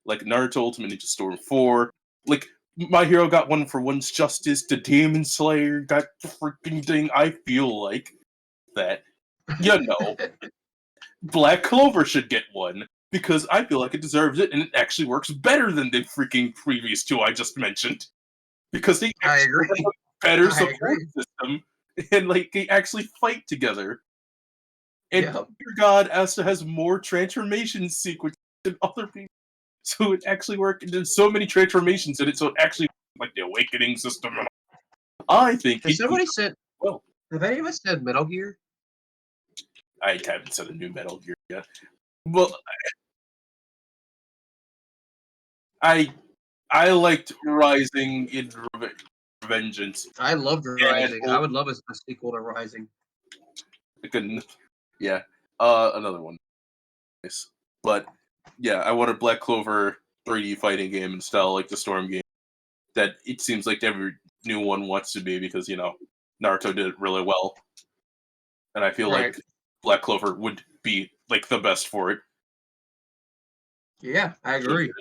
like Naruto Ultimate Ninja Storm 4. Like My Hero got one for One's Justice. The Demon Slayer got the freaking thing. I feel like that. Black Clover should get one because I feel like it deserves it, and it actually works better than the freaking previous 2 I just mentioned. Because they actually have a better support system, and they actually fight together. And Your God has more transformation sequences than other people, so it actually works. There's so many transformations in it, so it actually like the awakening system. I think. Has somebody said? Well, have any of us said Metal Gear? I haven't said a new Metal Gear yet. Well, I liked Rising in Revengeance. I loved Rising. I would love a sequel to Rising. Another one. Nice. But yeah, I want a Black Clover 3D fighting game in style like the Storm game. That it seems like every new one wants to be because Naruto did it really well, and I feel like Black Clover would be like the best for it. Yeah, I agree.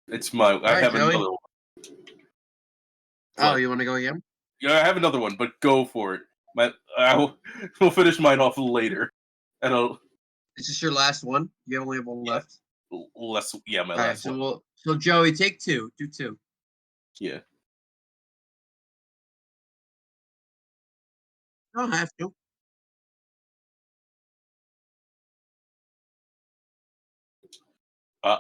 It's my. I have another one. Oh, you want to go again? Yeah, I have another one, but go for it. We'll finish mine off later. Is this your last one? You only have one left. My last one. So Joey, take 2. Do 2. Yeah. Don't have to. Uh,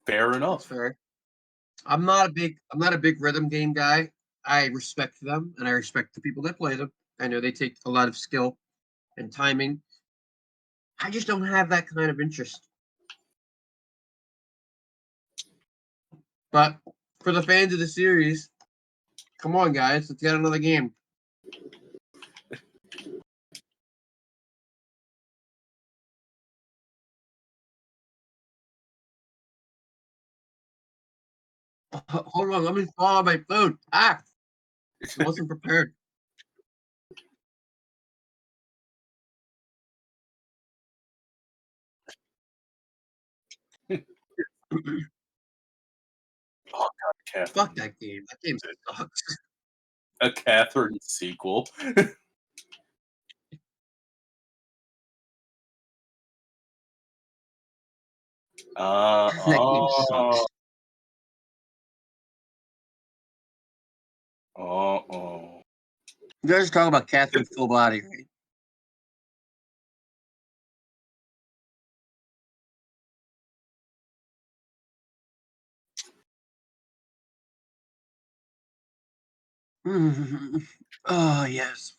fair That's enough. fair. I'm not a big rhythm game guy. I respect them and I respect the people that play them. I know they take a lot of skill and timing. I just don't have that kind of interest. But for the fans of the series, come on, guys, let's get another game. Hold on, let me swallow my food. I wasn't prepared. Oh God, Catherine. Fuck that game. That game sucks. A Catherine sequel. That game sucks. Oh. You guys are talking about Catherine full body, right? Oh yes.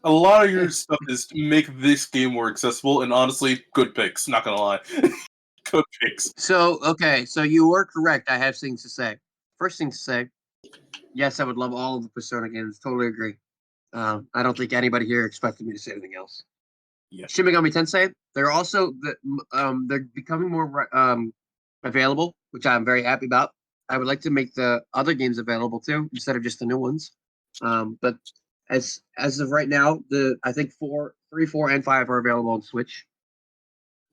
A lot of your stuff is to make this game more accessible, and honestly, good picks. Not gonna lie, good picks. So okay, so you were correct. I have things to say. First thing to say, yes, I would love all of the Persona games. Totally agree. I don't think anybody here expected me to say anything else. Yeah. Shin Megami Tensei, they're becoming more available, which I'm very happy about. I would like to make the other games available too, instead of just the new ones. But as of right now, I think 3, 4, and 5 are available on Switch.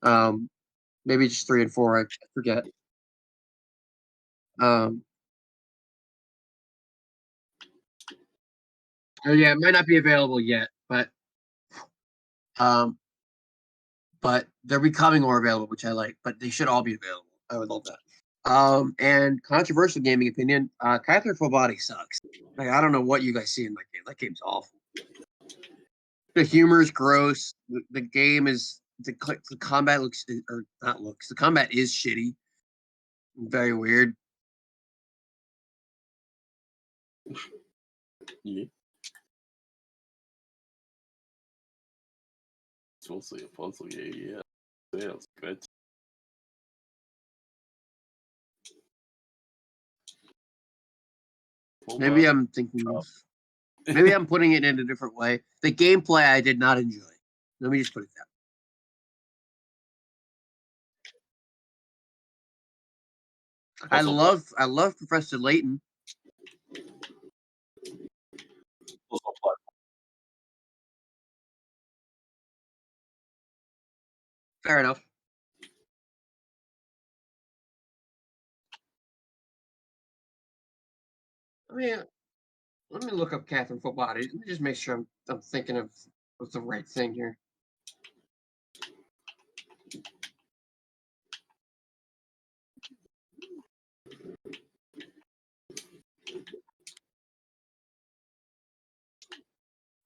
Maybe just 3 and 4. I forget. Um, oh yeah, it might not be available yet, um, but they're becoming more available, which I like. But they should all be available. I would love that. And controversial gaming opinion, Catherine Full Body sucks. Like, I don't know what you guys see in that game. That game's awful. The humor is gross. The game is the combat looks or not looks. The combat is shitty. Very weird. Yeah. It's mostly a puzzle game. Yeah. Sounds good. Maybe I'm thinking of. Maybe I'm putting it in a different way. The gameplay I did not enjoy. Let me just put it that. I love Professor Layton. Fair enough. Let me look up Catherine Full Body. Let me just make sure I'm thinking of the right thing here.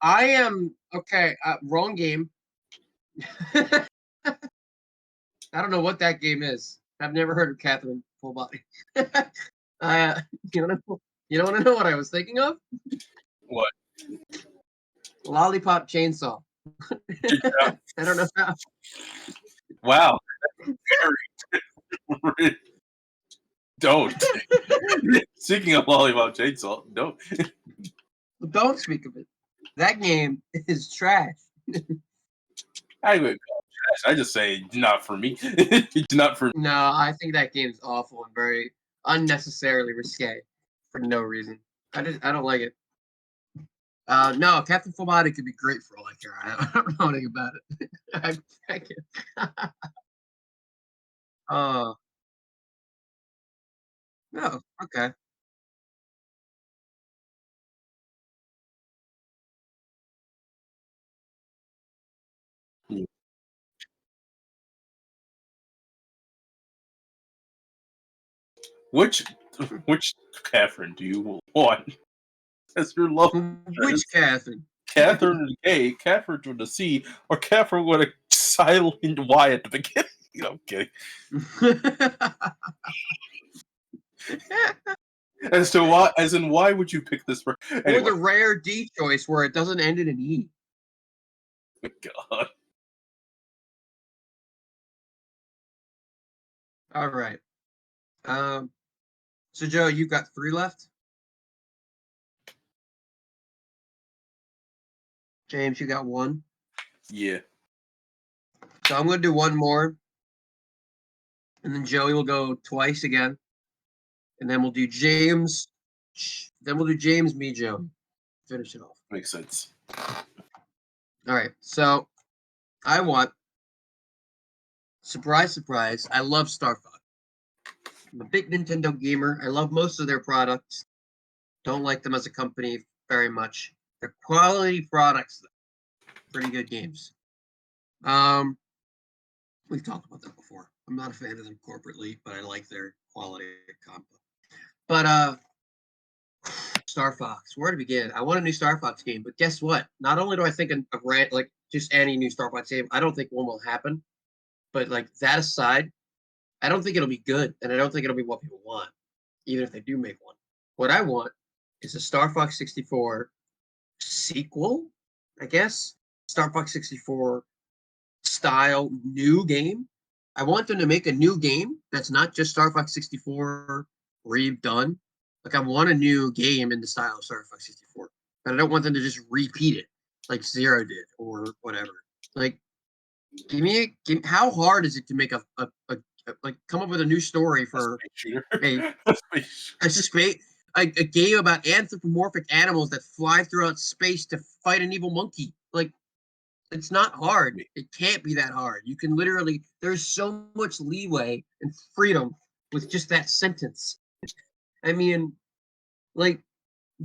I am okay. Wrong game. I don't know what that game is. I've never heard of Catherine Full Body. uh, you want to know what I was thinking of? What? Lollipop Chainsaw. I don't know how. Wow. Very. Don't. Speaking of Lollipop Chainsaw, don't. Don't speak of it. That game is trash. I would call it trash. I just say not for me. It's not for me. No, I think that game's awful and very unnecessarily risque for no reason. I don't like it. No, Captain Full Body could be great for all I care. I don't know anything about it. I can't. Oh, no, okay. Hmm. Which Catherine do you want as your love Which interest? Catherine? Catherine with a K, Catherine with a C, or Catherine with a silent Y at the beginning? I'm kidding. As in why would you pick this? Anyway. Or the rare D choice where it doesn't end in an E. Oh my God. All right. So Joe, you've got 3 left. James, you got 1. Yeah. So I'm going to do 1 more, and then Joey will go twice again, and then we'll do James. Then we'll do James, me, Joe. Finish it off. Makes sense. All right. So I want, surprise, surprise, I love Star Fox. I'm a big Nintendo gamer. I love most of their products. Don't like them as a company very much. They're quality products, though. Pretty good games. We've talked about that before. I'm not a fan of them corporately, but I like their quality combo. But Star Fox, where to begin? I want a new Star Fox game, but guess what? Not only do I think of like just any new Star Fox game, I don't think one will happen. But like that aside, I don't think it'll be good, and I don't think it'll be what people want, even if they do make one. What I want is a Star Fox 64 sequel, I guess. Star Fox 64 style new game. I want them to make a new game that's not just Star Fox 64 redone. Like I want a new game in the style of Star Fox 64, but I don't want them to just repeat it like Zero did or whatever. Like, how hard is it to make a like come up with a new story for a game about anthropomorphic animals that fly throughout space to fight an evil monkey? Like, it's not hard. It can't be that hard. You can literally, there's so much leeway and freedom with just that sentence. I mean, like,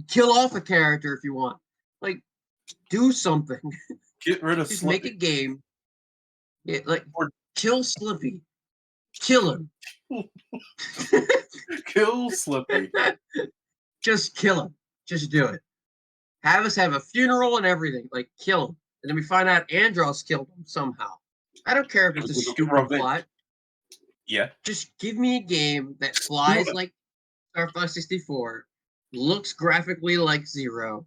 kill off a character if you want. Like, do something. Get rid of Just Slippy. make a game. Kill Slippy. Kill him. Kill Slippy. Just kill him. Just do it. Have us have a funeral and everything. Like, kill him. And then we find out Andros killed him somehow. I don't care if it's a stupid plot. Yeah. Just give me a game that flies like Star Fox 64, looks graphically like Zero,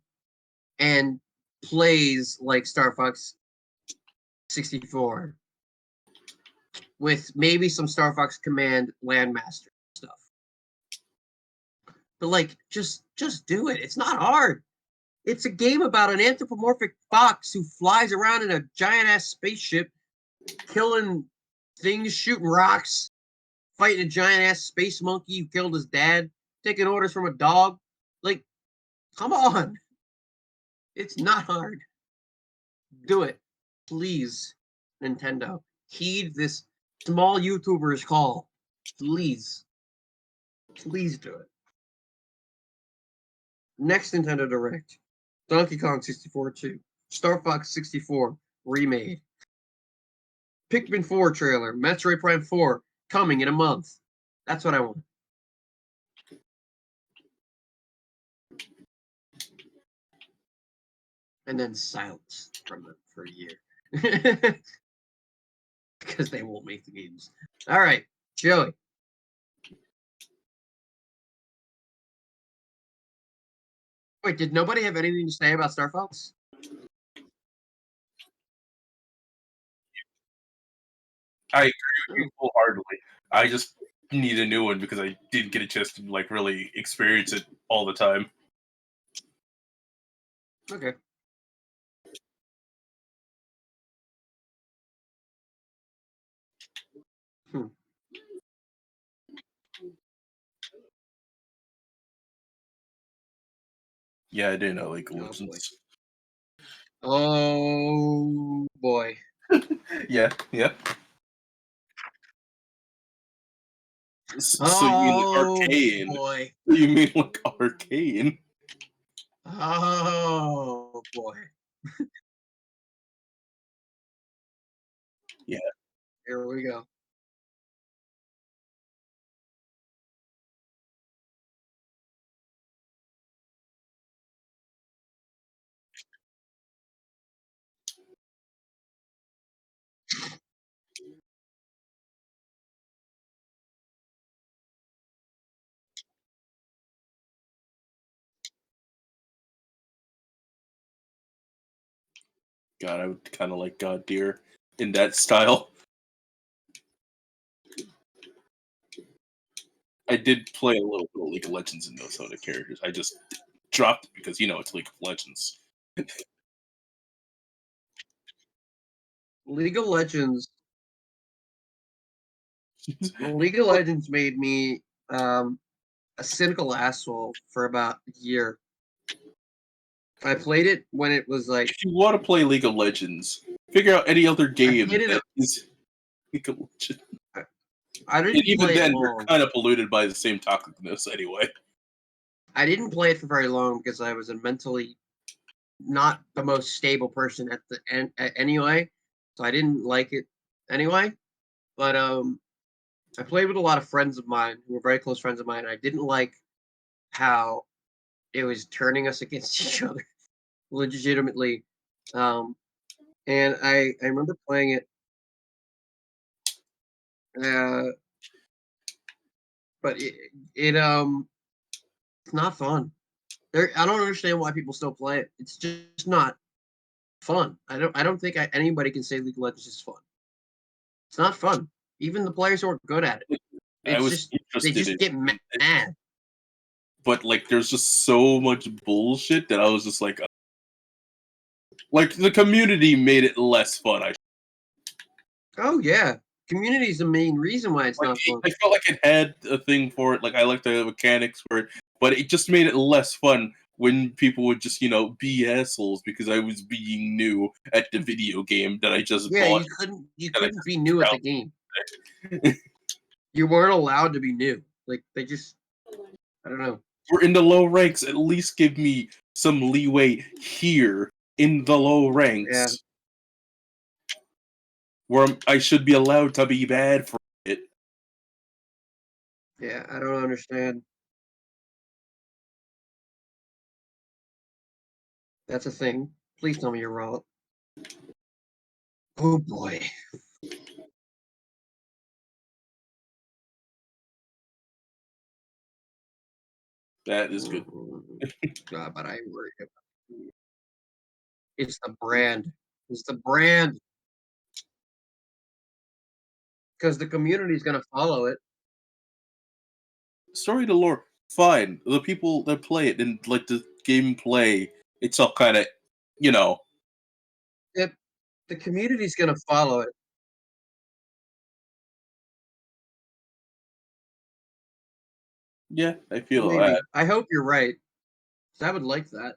and plays like Star Fox 64 with maybe some Star Fox Command Landmaster stuff. But like, just do it. It's not hard. It's a game about an anthropomorphic fox who flies around in a giant ass spaceship, killing things, shooting rocks, fighting a giant ass space monkey who killed his dad, taking orders from a dog. Like, come on. It's not hard. Do it. Please, Nintendo. Heed this small YouTuber's call. Please. Please do it. Next Nintendo Direct. Donkey Kong 64 2. Star Fox 64 remade. Pikmin 4 trailer. Metroid Prime 4 coming in a month. That's what I want. And then silence from them for a year. Because they won't make the games. All right, Joey. Wait, did nobody have anything to say about Star Fox? I agree with you wholeheartedly. I just need a new one because I didn't get a chance to like really experience it all the time. Okay. Yeah, I didn't know League of Legends. Oh boy. Yeah. So you mean like Arcane? Boy. You mean like Arcane? Oh boy. Yeah. Here we go. God, I would kind of like God Deer in that style. I did play a little bit of League of Legends in those other characters. I just dropped it because it's League of Legends. League of Legends. League of Legends made me a cynical asshole for about a year. I played it when it was like. If you want to play League of Legends, figure out any other game played it that at- is League of Legends. I And didn't even play it then, you're long. kind of polluted by the same toxicness anyway. I didn't play it for very long because I was a mentally not the most stable person at the end anyway, so I didn't like it anyway. But I played with a lot of friends of mine who were very close friends of mine. And I didn't like how it was turning us against each other legitimately. And I remember playing it, but it's not fun. I don't understand why people still play it. It's just not fun. I don't think anybody can say League of Legends is fun. It's not fun. Even the players who are good at it. I was It's just they just get mad. But there's just so much bullshit that I was just like the community made it less fun. Oh yeah, community is the main reason why it's not fun. I felt like it had a thing for it. I like the mechanics for it, but it just made it less fun when people would just be assholes because I was being new at the video game that I just bought. You couldn't be new at the game. You weren't allowed to be new. They just, I don't know. We're in the low ranks. At least give me some leeway here in the low ranks. Yeah. Where I should be allowed to be bad for it. Yeah, I don't understand. That's a thing. Please tell me you're wrong. Oh boy. That is good. God, but I worry about it. It's the brand. It's the brand. Because the community is going to follow it. Story to lore, fine. The people that play it and the gameplay, it's all kind of, If the community is going to follow it. Yeah, I feel Maybe. that. I hope you're right. 'Cause I would like that.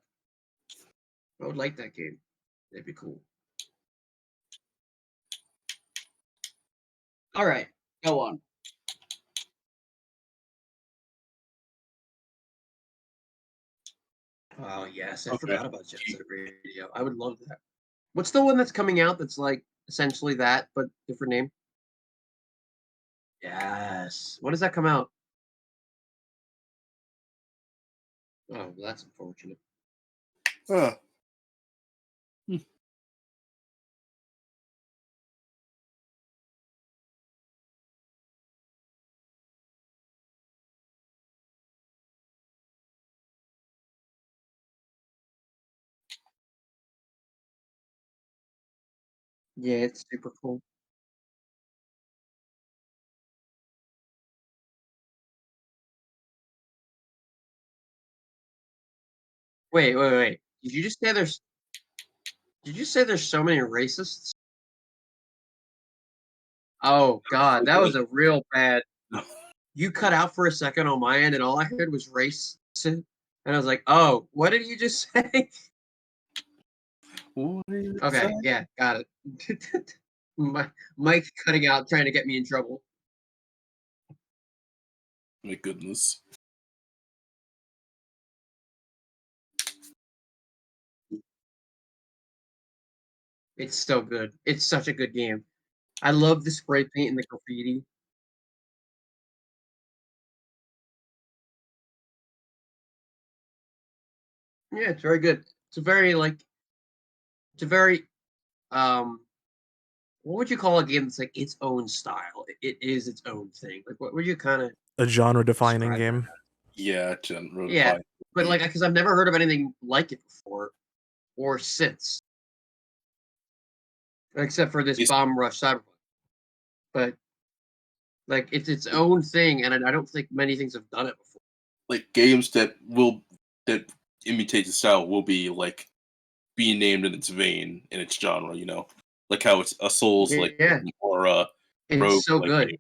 I would like that game. That'd be cool. All right, go on. Oh yes, I forgot about Jet Set Radio. I would love that. What's the one that's coming out that's like essentially that but different name? Yes. When does that come out? Oh, well, that's unfortunate. Huh. Yeah, it's super cool. Wait. Did you just say there's? Did you say there's so many racists? Oh God, that was a real bad. You cut out for a second on my end, and all I heard was race, and I was like, "Oh, what did you just say?" Okay, yeah, got it. Mike cutting out, trying to get me in trouble. My goodness. It's so good. It's such a good game. I love the spray paint and the graffiti. Yeah, it's very good. It's a very it's a very um what would you call a game that's like its own style? It is its own thing. Like what would you kind of A genre-defining describe game. Yeah, generally. Yeah, but because I've never heard of anything like it before or since. except for this It's Bomb Rush Cyberpunk. But like it's its own thing, and I don't think many things have done it before. like games that imitate the style will be like being named in its vein in its genre, you know, like how it's a Souls like Yeah, game or a Rogue it's so like good. game.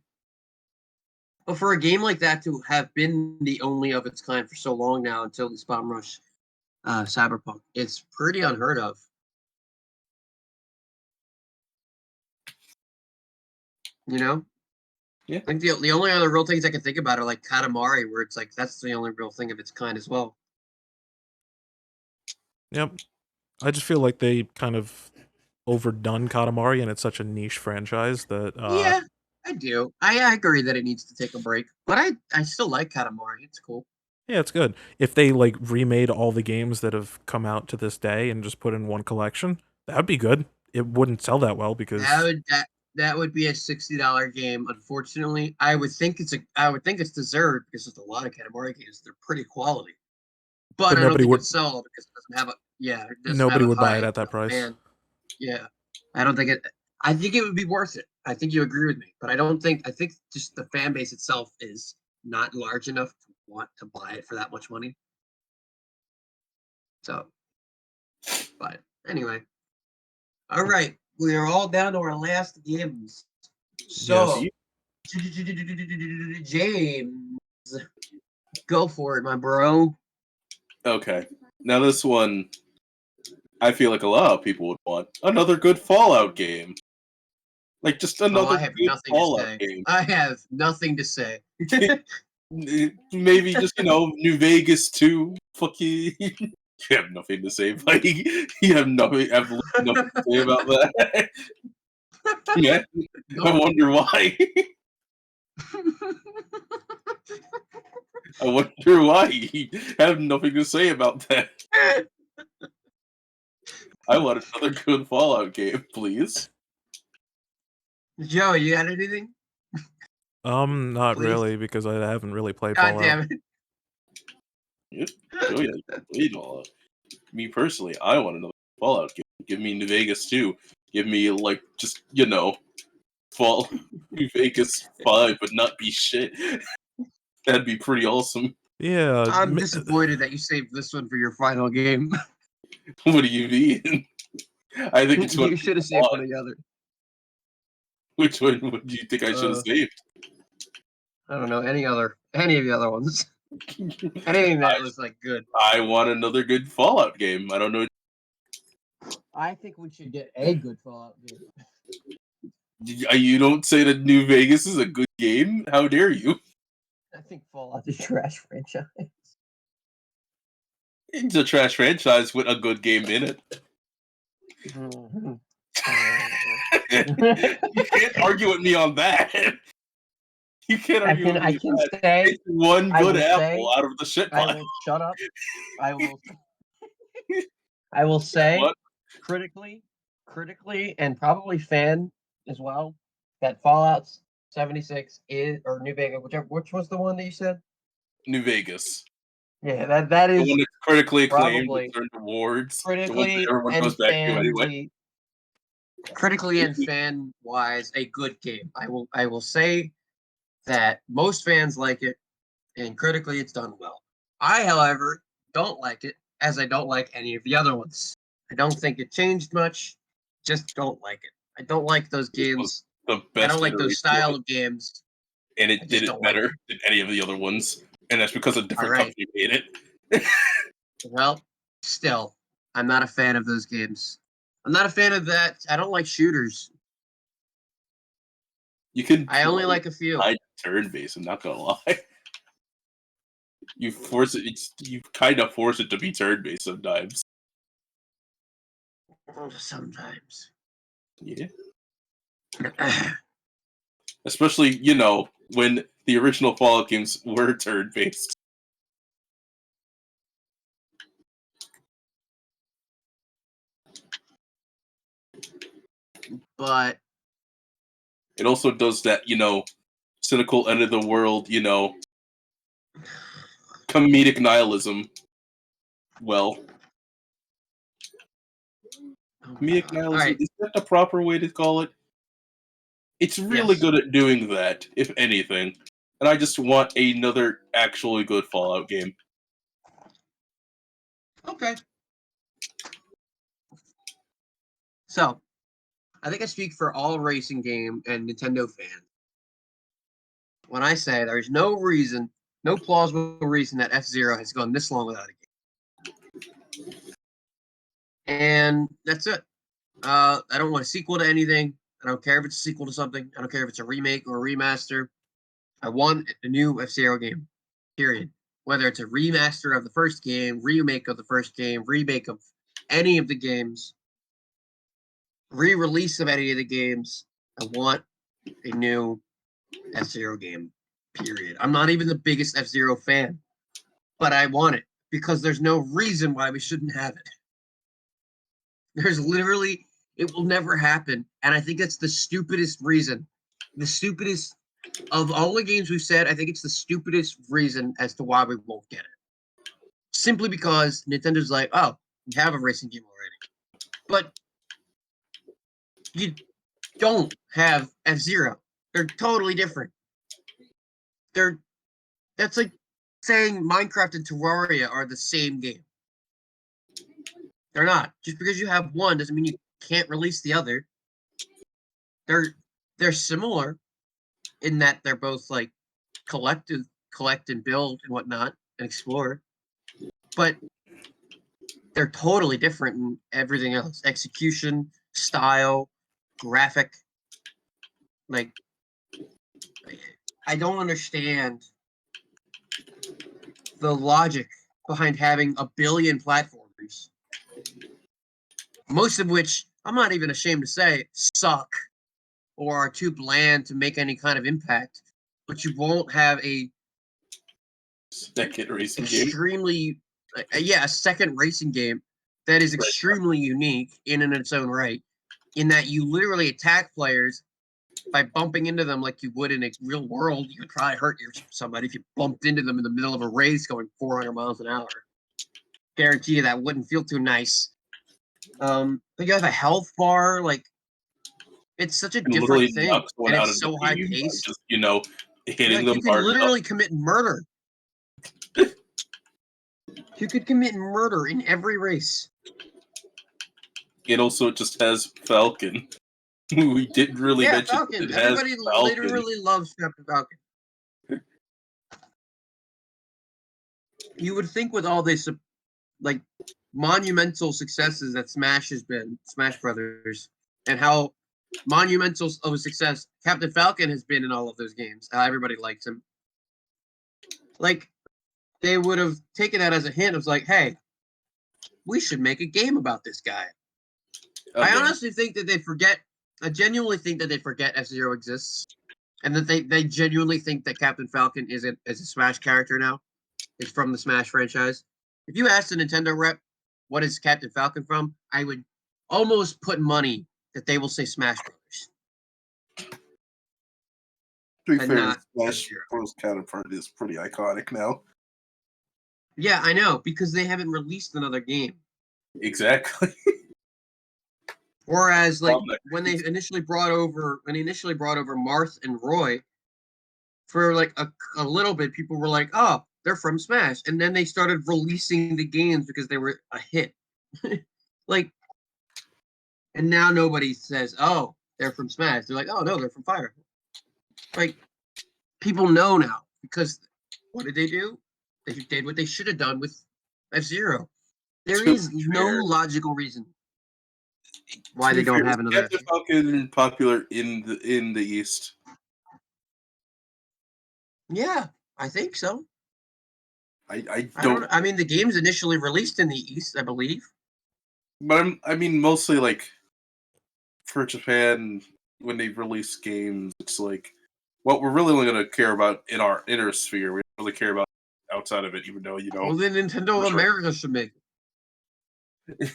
But for a game like that to have been the only of its kind for so long now until this Bomb Rush Cyberpunk, it's pretty unheard of. You know? Yeah. I think the only other real things I can think about are like Katamari, where it's like that's the only real thing of its kind as well. Yep. I just feel like they kind of overdone Katamari, and it's such a niche franchise that Yeah, I do. I agree that it needs to take a break, but I still like Katamari. It's cool. yeah, it's good. If they like remade all the games that have come out to this day and just put in one collection, that'd be good. It wouldn't sell that well because That would be a $60 game. Unfortunately, I would think it's deserved because there's a lot of Katamari games. They're pretty quality, but I don't nobody think would it'd sell because it doesn't have it doesn't have nobody a would buy it high at that price. demand. Yeah, I don't think it. I think it would be worth it. I think you agree with me, but I don't think. I think just the fan base itself is not large enough to want to buy it for that much money. So, but anyway, all right, we are all down to our last games. So, James, go for it, my bro. Okay. Now this one, I feel like a lot of people would want another good Fallout game. Like just Oh, another I have good nothing to Fallout say. game. I have nothing to say. Maybe just New Vegas 2. Fuck you. You have nothing to say, buddy. You have nothing. Have nothing to say about that. Yeah, I wonder why. I wonder why you have nothing to say about that. I want another good Fallout game, please. Joe, you got anything? Not Please? really because I haven't really played God Fallout. damn it. Yep. Oh yeah, played Fallout. Me personally, I want another Fallout game. Give me New Vegas 2. Give me like just Fall New Vegas 5, but not be shit. That'd be pretty awesome. Yeah, I'm disappointed that you saved this one for your final game. What do you mean? I think it's You should have saved one of the other. Which one would you think I should have saved? I don't know, any of the other ones. Anything that was like good. I want another good Fallout game. I don't know. I think we should get a good Fallout game. You don't say that New Vegas is a good game? How dare you? I think Fallout's a trash franchise. It's a trash franchise with a good game in it. Mm-hmm. You can't argue with me on that. You can't argue with me I can on that. say It's one good apple say, out of the shit I pile. will shut up. I will say What? critically, and probably fan as well, that Fallout 76 is, or New Vegas, which was the one that you said? New Vegas. Yeah, that The is one that's critically acclaimed, probably with earned awards. The one that critically everyone and goes back to anyway. critically and fan wise a good game. I will say that most fans like it, and critically it's done well. I, however, don't like it, as I don't like any of the other ones. I don't think it changed much. Just don't like it. I don't like those games. The best I don't like those iteration style of of games. and I it just did it don't like better them. than any of the other ones. And that's because a different Alright. company made it. Well, still, I'm not a fan of those games. I'm not a fan of that. I don't like shooters. You can I only like a few. I turn based, I'm not gonna lie. You force it. You kind of force it to be turn based sometimes. Sometimes. Yeah. Especially when the original Fallout games were turn based. But it also does that cynical end of the world comedic nihilism well. Oh my Mia god! All Niles, right. is that the proper way to call it? It's really Yes. good at doing that, if anything. And I just want another actually good Fallout game. Okay. So, I think I speak for all racing game and Nintendo fans when I say there's no reason, no plausible reason that F-Zero has gone this long without a game. And that's it. I don't want a sequel to anything. I don't care if it's a sequel to something. I don't care if it's a remake or a remaster. I want a new F-Zero game, period. Whether it's a remaster of the first game, remake of the first game, remake of any of the games, re-release of any of the games, I want a new F-Zero game, period. I'm not even the biggest F-Zero fan, but I want it because there's no reason why we shouldn't have it. There's literally, it will never happen. And I think that's the stupidest reason. The stupidest of all the games we've said, I think it's the stupidest reason as to why we won't get it. Simply because Nintendo's like, oh, we have a racing game already. But you don't have F-Zero. They're totally different. That's like saying Minecraft and Terraria are the same game. They're not. Just because you have one doesn't mean you can't release the other. They're similar in that they're both like collect and build and whatnot and explore, but they're totally different in everything else. Execution, style, graphic. Like, I don't understand the logic behind having a billion platformers, most of which I'm not even ashamed to say suck or are too bland to make any kind of impact. But you won't have a Second racing game. extremely, a second racing game that is extremely unique in and its own right, in that you literally attack players by bumping into them like you would in a real world. You could probably hurt somebody if you bumped into them in the middle of a race going 400 miles an hour. Guarantee you that wouldn't feel too nice. But you have a health bar, like it's such a And different literally thing, knock someone and out it's of the so high game by paced. just, hitting Like them you could hard enough. literally commit murder. You could commit murder in every race. It also just has Falcon. We didn't really Yeah, mention Falcon. it has Everybody Falcon. literally loves Captain Falcon. You would think with all this, like, monumental successes that Smash has been, Smash Brothers, and how monumental of a success Captain Falcon has been in all of those games, how everybody likes him. Like, they would have taken that as a hint. It was like, hey, we should make a game about this guy. I honestly think that they forget. I genuinely think that they forget F-Zero exists, and that they genuinely think that Captain Falcon is a Smash character now. Is from the Smash franchise. If you asked a Nintendo rep, what is Captain Falcon from? I would almost put money that they will say Smash Brothers. To be And fair, not Smash F-Zero. Bros. Counterpart is pretty iconic now. Yeah, I know, because they haven't released another game. Exactly. Whereas, like, when they initially brought over Marth and Roy, for like a little bit, people were like, "Oh, they're from Smash," and then they started releasing the games because they were a hit. Like, and now nobody says, "Oh, they're from Smash." They're like, "Oh no, they're from Fire." Like, people know now because what did they do? They did what they should have done with F-Zero. There is no logical reason why they don't have another. Captain Falcon popular in the East. Yeah, I think so. I don't. don't. I mean, the game's initially released in the East, I believe. But I mean, mostly like for Japan, when they release games, it's like what we're really only going to care about in our inner sphere. We don't really care about outside of it, even though Well, then Nintendo of America should make it.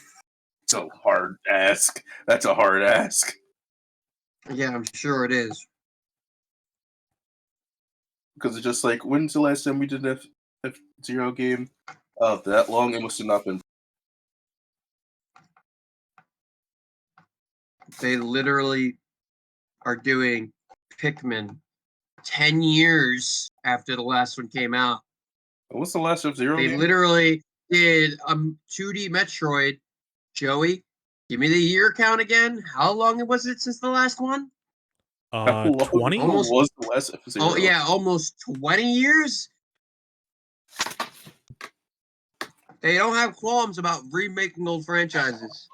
It's a hard ask. That's a hard ask. Yeah, I'm sure it is. Because it's just like, when's the last time we did an F-Zero game? Oh, that long? It must have not been. They literally are doing Pikmin 10 years after the last one came out. What's the last F-Zero They game? literally did a 2D Metroid. Joey, give me the year count again. How long was it since the last one? 20? Almost- was the last F-Zero? Oh yeah, almost 20 years. They don't have qualms about remaking old franchises.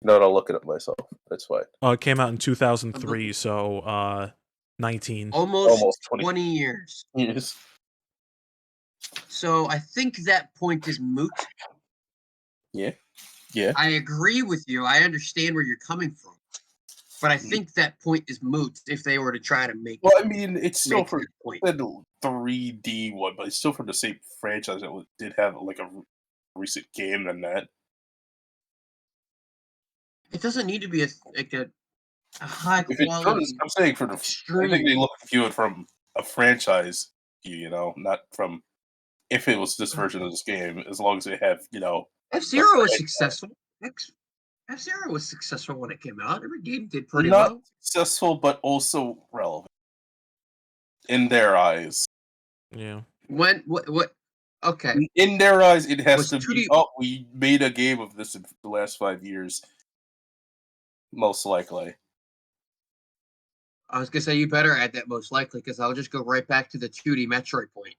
No, I'll look it up myself. That's fine. It came out in 2003, so 19. Almost 20 years. Yes. So I think that point is moot. Yeah. I agree with you. I understand where you're coming from. But I think that point is moot if they were to try to make Well, I mean, it's still make for that point. the 3D one, but it's still from the same franchise that did have like a recent game than that. It doesn't need to be a high If it's quality. I'm saying for the, I think they look at it from a franchise view, you know, not from if it was this version of this game. As long as they have, you know, F-Zero was successful. F-Zero was successful when it came out. Every game did pretty not well. successful, but also relevant in their eyes. Yeah. When what? Okay. In their eyes, it has Was to 2D be. Oh, we made a game of this in the last 5 years, most likely. I was gonna say you better add that most likely because I'll just go right back to the 2D Metroid point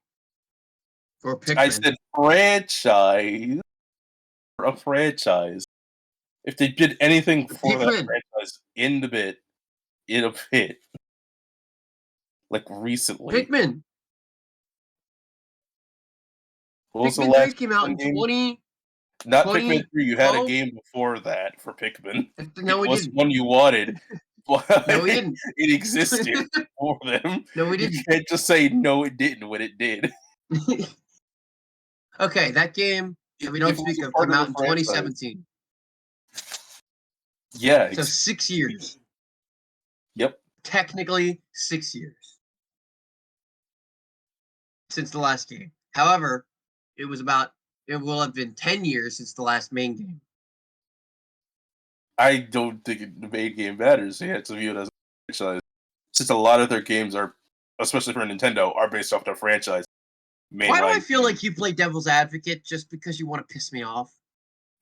for Pikmin. I said franchise. For a franchise. If they did anything for that Pikmin. franchise in a bit, like recently. Pikmin. What was the Pikmin 3 last came out in game? 20. Not 20 Pikmin 3. You had a 12? game before that for Pikmin. No, we it was didn't. one you wanted. But No, we didn't. It existed for them. No, we You didn't. can't just say no, it didn't when it did. Okay, that game that we don't If it was speak a of part came of out the in franchise. 2017. Yeah. So 6 years. Yep. Technically 6 years since the last game. However, it will have been 10 years since the last main game. I don't think the main game matters. They had to view it as a franchise. Since a lot of their games are, especially for Nintendo, are based off their franchise. Why do I feel like you play devil's advocate just because you want to piss me off?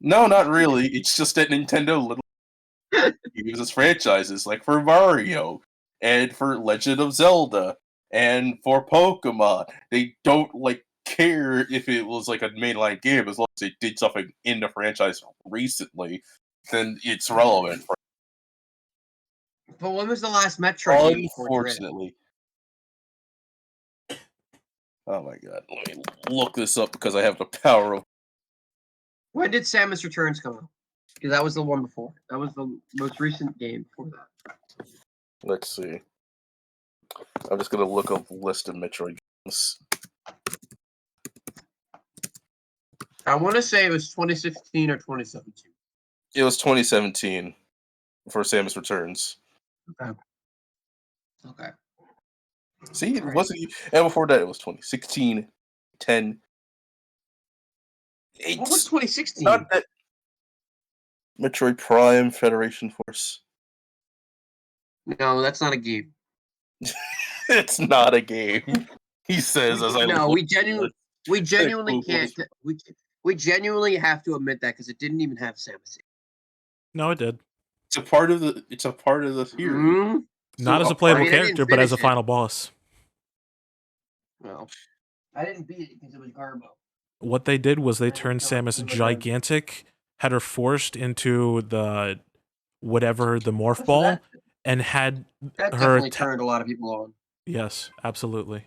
No, not really. It's just that Nintendo little uses franchises, like for Mario, and for Legend of Zelda, and for Pokemon. They don't care if it was like a mainline game, as long as they did something in the franchise recently, then it's relevant. But when was the last Metroid game before Dread? Unfortunately. Oh my god, let me look this up because I have the power of. When did Samus Returns come out? Because that was the one before. That was the most recent game before that. Let's see. I'm just gonna look up a list of Metroid games. I want to say it was 2016 or 2017. It was 2017 for Samus Returns. Okay. See, it wasn't. And before that, it was 2016, 10. What was 2016? Not that. Metroid Prime Federation Force. No, that's not a game. It's not a game. He says as I No, look we genuinely Google can't. We genuinely have to admit that because it didn't even have Samus. No, it did. It's a part of the theory. Mm-hmm. Not as a I playable mean, I didn't character, but as a finish it. final boss. Well, I didn't beat it because it was Garbo. What they did was they turned Samus gigantic, had her forced into the whatever the morph ball, and had That her definitely turned a lot of people on. Yes, absolutely.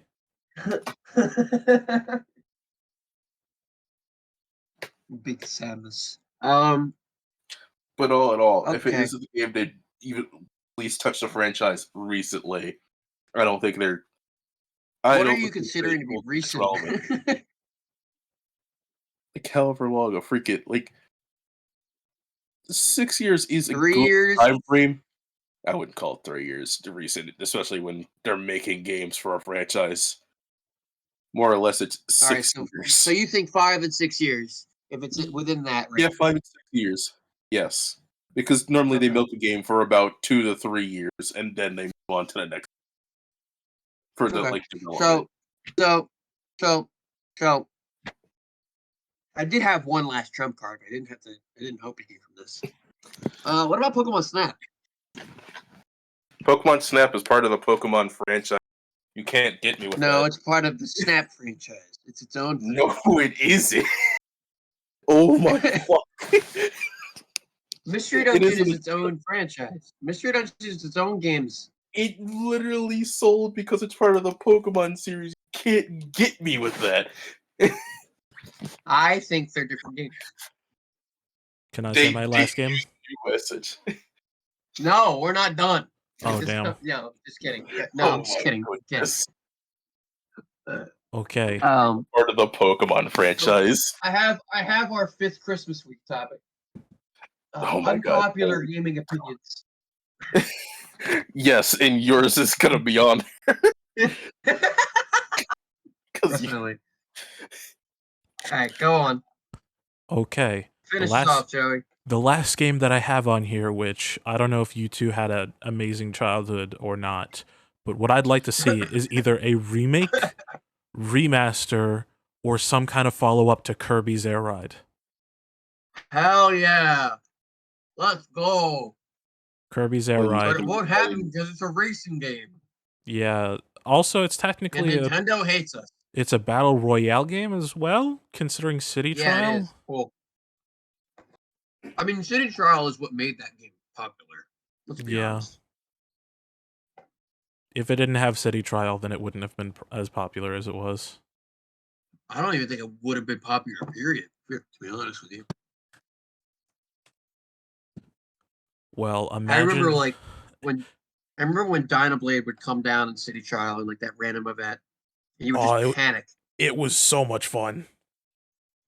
Big Samus. But all in all, if it Okay. is a game they even at least touched the franchise recently, I don't think they're. What are you considering to be recent? Like however long a freaking 6 years is a 3 good years? time frame. I wouldn't call it 3 years to recent, especially when they're making games for a franchise. More or less, it's 6 years. So you think 5 and 6 years? If it's within that range? Yeah, 5 and 6 years. Yes. Because normally they milk a game for about 2 to 3 years, and then they move on to the next for the development. So, I did have one last trump card. I didn't hope to hear from this. What about Pokemon Snap? Pokemon Snap is part of the Pokemon franchise. You can't get me with that. No, it's part of the Snap franchise. It's its own thing. No, it isn't. Oh my fuck. Mystery Dungeon is its own franchise. Mystery Dungeon is its own games. It literally sold because it's part of the Pokemon series. You can't get me with that. I think they're different games. Can I say my last game? Message. No, we're not done. Oh, damn. No, just kidding. No, I'm just kidding. Okay. Part of the Pokemon franchise. I have our 5th Christmas week topic. Oh my God. Unpopular gaming opinions. Yes, and yours is gonna be on. Definitely. All right, go on. Okay. Finish us off, Joey. The last game that I have on here, which I don't know if you two had an amazing childhood or not, but what I'd like to see is either a remake, remaster, or some kind of follow-up to Kirby's Air Ride. Hell yeah. Let's go. Kirby's Air Ride. But it won't happen because it's a racing game. Yeah. Also, it's technically and Nintendo hates us. It's a battle royale game as well, considering City Trial. It is. Cool. I mean, City Trial is what made that game popular. Let's be honest. If it didn't have City Trial, then it wouldn't have been as popular as it was. I don't even think it would have been popular, period, to be honest with you. Well, imagine... I remember when Dynablade would come down in City Trial in like that random event. And you would just panic. It was so much fun.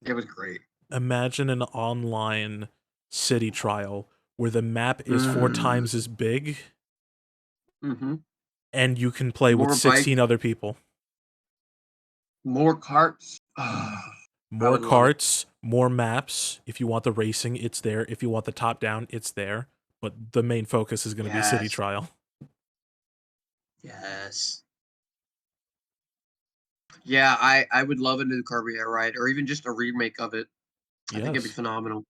It was great. Imagine an online City Trial where the map is 4 times as big, and you can play with 16 other people. More carts. More carts, more maps. If you want the racing, it's there. If you want the top-down, it's there. But the main focus is going to be City Trial. Yes. Yeah, I would love a new Kirby Air Ride, or even just a remake of it. I think it'd be phenomenal.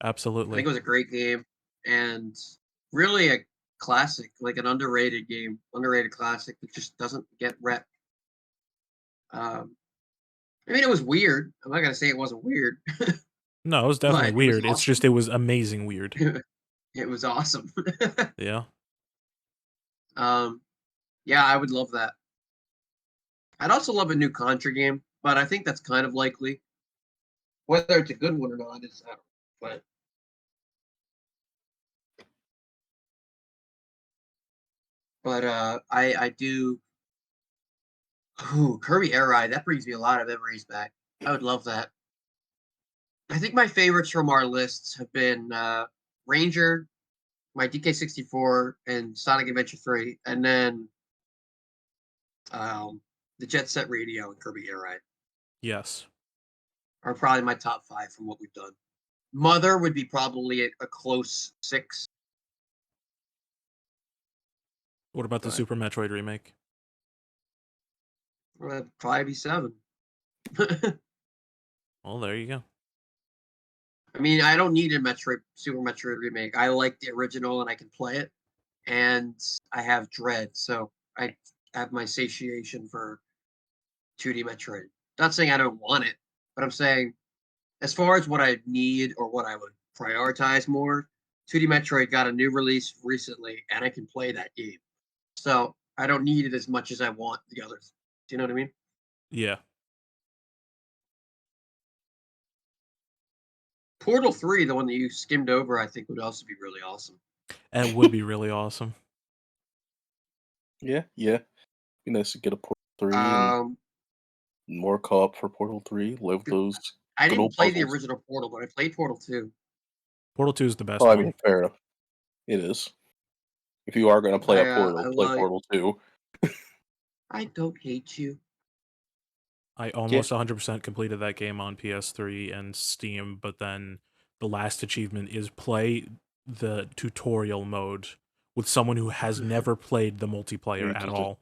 Absolutely. I think it was a great game, and really a classic, like an underrated game, underrated classic that just doesn't get rep. I mean, it was weird. I'm not gonna say it wasn't weird. No, it was definitely weird. It's just it was amazing weird. It was awesome. Yeah. Yeah, I would love that. I'd also love a new Contra game, but I think that's kind of likely. Whether it's a good one or not is I don't know, but I do. Ooh, Kirby Air Ride, that brings me a lot of memories back. I would love that. I think my favorites from our lists have been Ranger, my DK64, and Sonic Adventure 3, and then the Jet Set Radio and Kirby Air Ride. Yes. Are probably my top 5 from what we've done. Mother would be probably a close 6. What about the Super Metroid remake? Probably be 7. Well, there you go. I mean, I don't need a Super Metroid remake. I like the original and I can play it. And I have Dread, so I have my satiation for 2D Metroid. Not saying I don't want it, but I'm saying as far as what I need or what I would prioritize more, 2D Metroid got a new release recently and I can play that game. So I don't need it as much as I want the others. Do you know what I mean? Yeah. Portal 3, the one that you skimmed over, I think would also be really awesome. It would be really awesome. Yeah. Be nice to get a Portal 3 and more co-op for Portal 3. Live those. I didn't play the original Portal, but I played Portal 2. Portal 2 is the best one. one. I mean, fair enough. It is. If you are going to play a Portal, play Portal 2. I don't hate you. I almost 100% completed that game on PS3 and Steam, but then the last achievement is play the tutorial mode with someone who has never played the multiplayer at all.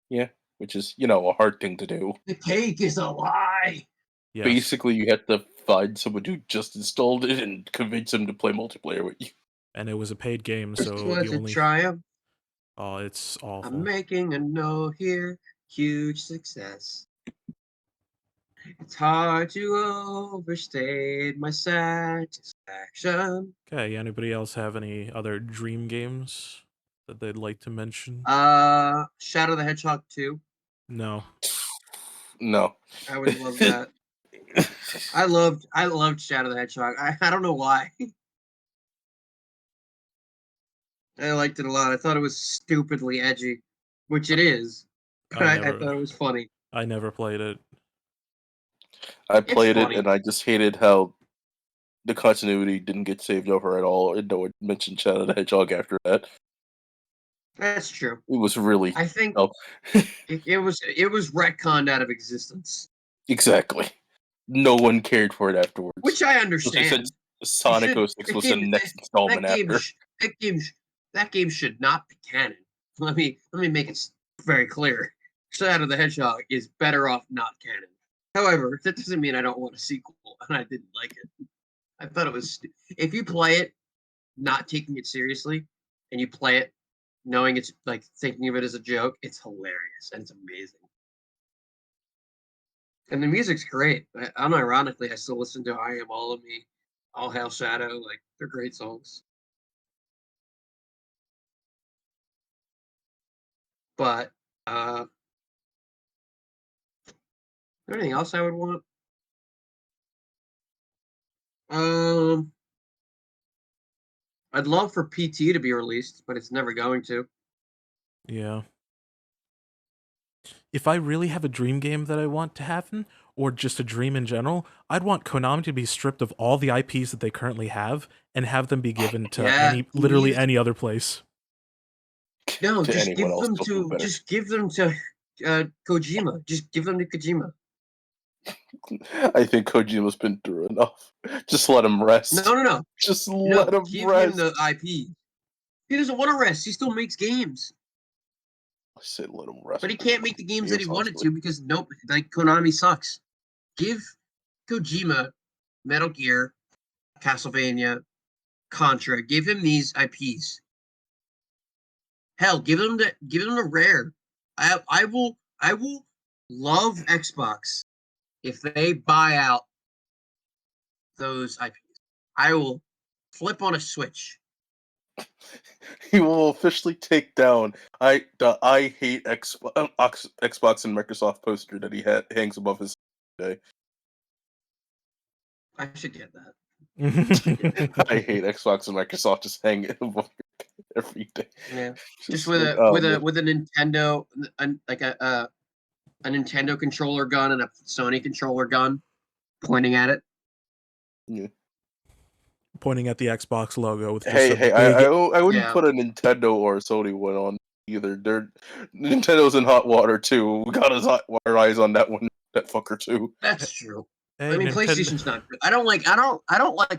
Yeah, which is, a hard thing to do. The cake is a lie. Yes. Basically, you have to find someone who just installed it and convince them to play multiplayer with you. And it was a paid game, This so was the a only triumph. oh, it's awful. I'm making a note here. Huge success. It's hard to overstate my satisfaction. Okay, anybody else have any other dream games that they'd like to mention? Shadow the Hedgehog 2. No. No. I would love that. I loved Shadow the Hedgehog. I don't know why. I liked it a lot. I thought it was stupidly edgy, which it is. But I thought it was funny. I never played it. I played it funny. and I just hated how the continuity didn't get saved over at all, and no one mentioned Shadow the Hedgehog after that. That's true. It was really I think it was retconned out of existence. exactly. No one cared for it afterwards. Which I understand. Sonic 06 was the next installment after. That game should not be canon. Let me make it very clear. Shadow the Hedgehog is better off not canon. However, that doesn't mean I don't want a sequel, and I didn't like it. I thought it was if you play it not taking it seriously, and you play it knowing it's like thinking of it as a joke, it's hilarious and it's amazing. And the music's great. Unironically, I still listen to I Am All of Me, All Hail Shadow. Like, they're great songs. But, is there anything else I would want? I'd love for PT to be released, but it's never going to. Yeah. If I really have a dream game that I want to happen, or just a dream in general, I'd want Konami to be stripped of all the IPs that they currently have and have them be given to literally any other place. No, just give them to Kojima. Just give them to Kojima. I think Kojima's been through enough. Just let him rest. No. Just let him give rest. Him the IP. He doesn't want to rest. He still makes games. I said let him rest. But he can't make the games that he wanted to because Konami sucks. Give Kojima Metal Gear, Castlevania, Contra. Give him these IPs. Hell, give him the Rare. I will love Xbox if they buy out those IPs. I will flip on a switch. He will officially take down I hate Xbox and Microsoft poster that he hangs above his day. I should get that. I hate Xbox and Microsoft just hanging above every day. Yeah, just with a Nintendo, a Nintendo controller gun and a Sony controller gun, pointing at it. Yeah. Pointing at the Xbox logo with I wouldn't put a Nintendo or a Sony one on either. Nintendo's in hot water too. We got his hot water eyes on that one, that fucker too. That's true. Hey, I mean, PlayStation's not good. I don't like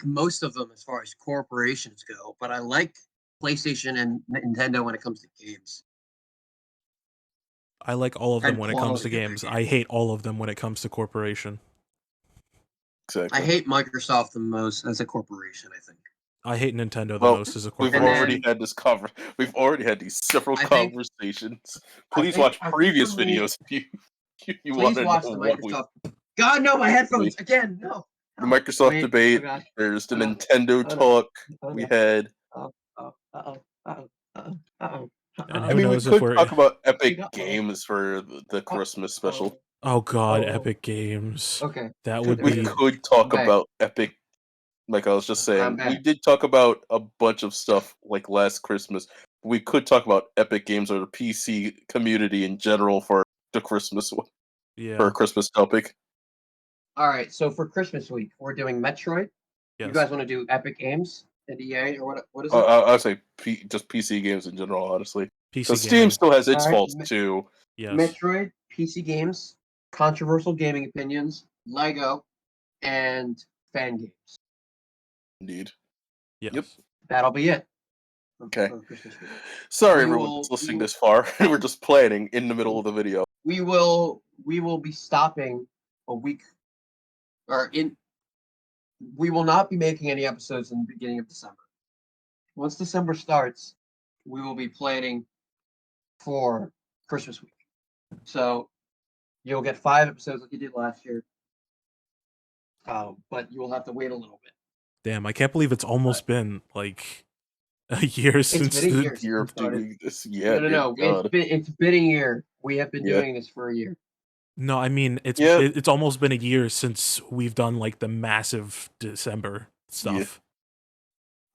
most of them as far as corporations go, but I like PlayStation and Nintendo when it comes to games. I like all of them when it comes to games. I hate all of them when it comes to corporation. Exactly. I hate Microsoft the most as a corporation, I think. I hate Nintendo the most as a corporation. We've already had these several conversations. Please watch previous videos if you want to know what Microsoft. God, no, my headphones again. No. The Microsoft debate. There's the Nintendo talk we had. I mean, we could talk about Epic Games for the Christmas special. Oh God, Epic Games. Okay, that would we could talk about Epic. Like I was just saying, we did talk about a bunch of stuff like last Christmas. We could talk about Epic Games or the PC community in general for the Christmas one. Yeah. For a Christmas topic. All right, so for Christmas week, we're doing Metroid. Yes. You guys want to do Epic Games and EA or what is it? I'd say just PC games in general, honestly. PC Steam still has its faults too. Yes. Metroid, PC games, controversial gaming opinions, Lego, and fan games. Indeed. Yes. Yep. That'll be it. Okay. For Christmas week. Sorry, We everyone will- that's listening we will- this far. We're just planning in the middle of the video. We will be stopping a week, we will not be making any episodes in the beginning of December. Once December starts, we will be planning for Christmas week. So you'll get 5 episodes like you did last year. But you will have to wait a little bit. Damn, I can't believe it's almost been like a year since been a the year. Year of started. doing this. Yeah, No. It's been a year. We have been doing this for a year. No, I mean Yeah. it's almost been a year since we've done like the massive December stuff.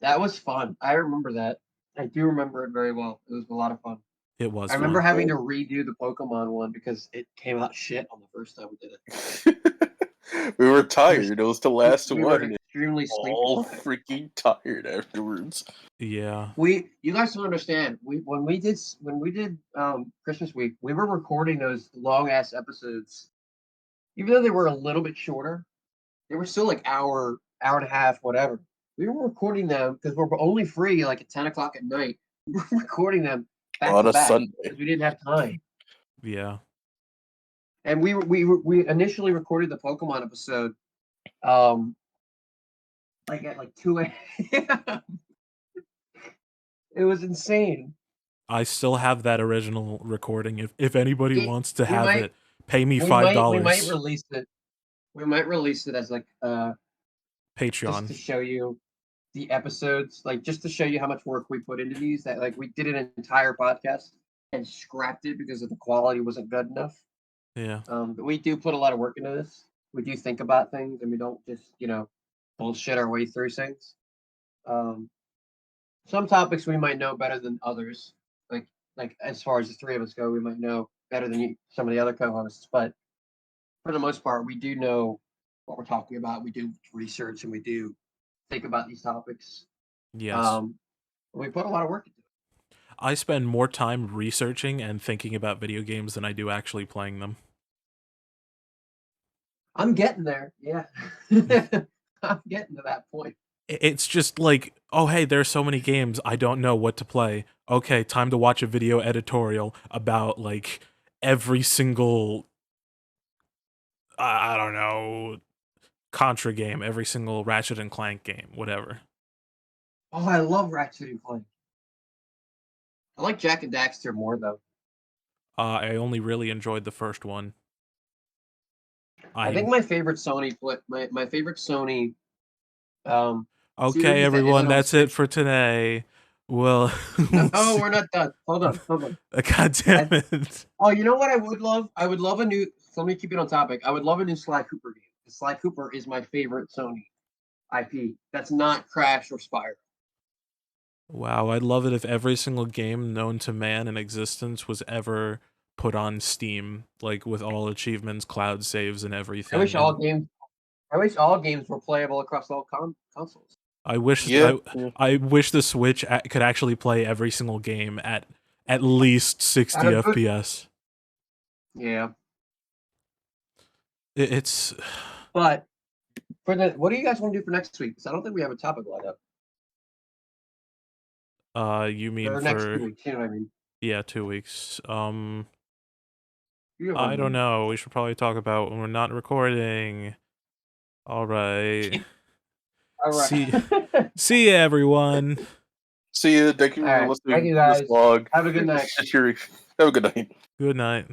That was fun. I remember that. I do remember it very well. It was a lot of fun. It was. I remember fun. having to redo the Pokemon one because it came out shit on the first time we did it. We were tired. It was the last We were one. extremely All sleepy. freaking tired afterwards. Yeah. You guys don't understand. When we did Christmas week, we were recording those long ass episodes. Even though they were a little bit shorter, they were still like hour and a half, whatever. We were recording them because we're only free like at 10 o'clock at night. We were recording them back On to a back Sunday. because we didn't have time. Yeah. And we initially recorded the Pokemon episode, like at like 2 a.m. It was insane. I still have that original recording. If anybody wants to have might- it, pay me $5. We might release it. We might release it as like just Patreon. to show you the episodes, like just to show you how much work we put into these. That like we did an entire podcast and scrapped it because the quality wasn't good enough. Yeah. But we do put a lot of work into this. We do think about things, and we don't just bullshit our way through things. Some topics we might know better than others. Like as far as the three of us go, we might know better than some of the other co-hosts. But for the most part, we do know what we're talking about. We do research and we do think about these topics. Yes. We put a lot of work into it. I spend more time researching and thinking about video games than I do actually playing them. I'm getting there. Yeah. I'm getting to that point. It's just like, oh, hey, there's so many games. I don't know what to play. Okay, time to watch a video editorial about like every single, I don't know, Contra game, every single Ratchet and Clank game, whatever. Oh, I love Ratchet and Clank. I like Jack and Daxter more though. I only really enjoyed the first one. I think my favorite Sony my favorite Sony. Okay, everyone, that's it for today. Well, no, we're not done. Hold on. God damn it! Oh, you know what I would love? I would love a new. So let me keep it on topic. I would love a new Sly Cooper game. Sly Cooper is my favorite Sony IP. That's not Crash or Spyro. Wow, I'd love it if every single game known to man in existence was ever put on Steam, like with all achievements, cloud saves, and everything. I wish all games were playable across all consoles. I wish the Switch could actually play every single game at least 60 FPS. Yeah. It's. But what do you guys want to do for next week? Because I don't think we have a topic lined up. You mean for next 2 weeks? You know what I mean? Yeah, 2 weeks. I don't know. We should probably talk about when we're not recording. All right. All right. See ya, everyone. See you. Thank you for listening Thank you guys. to this vlog. Have a good night. Have a good night. Good night.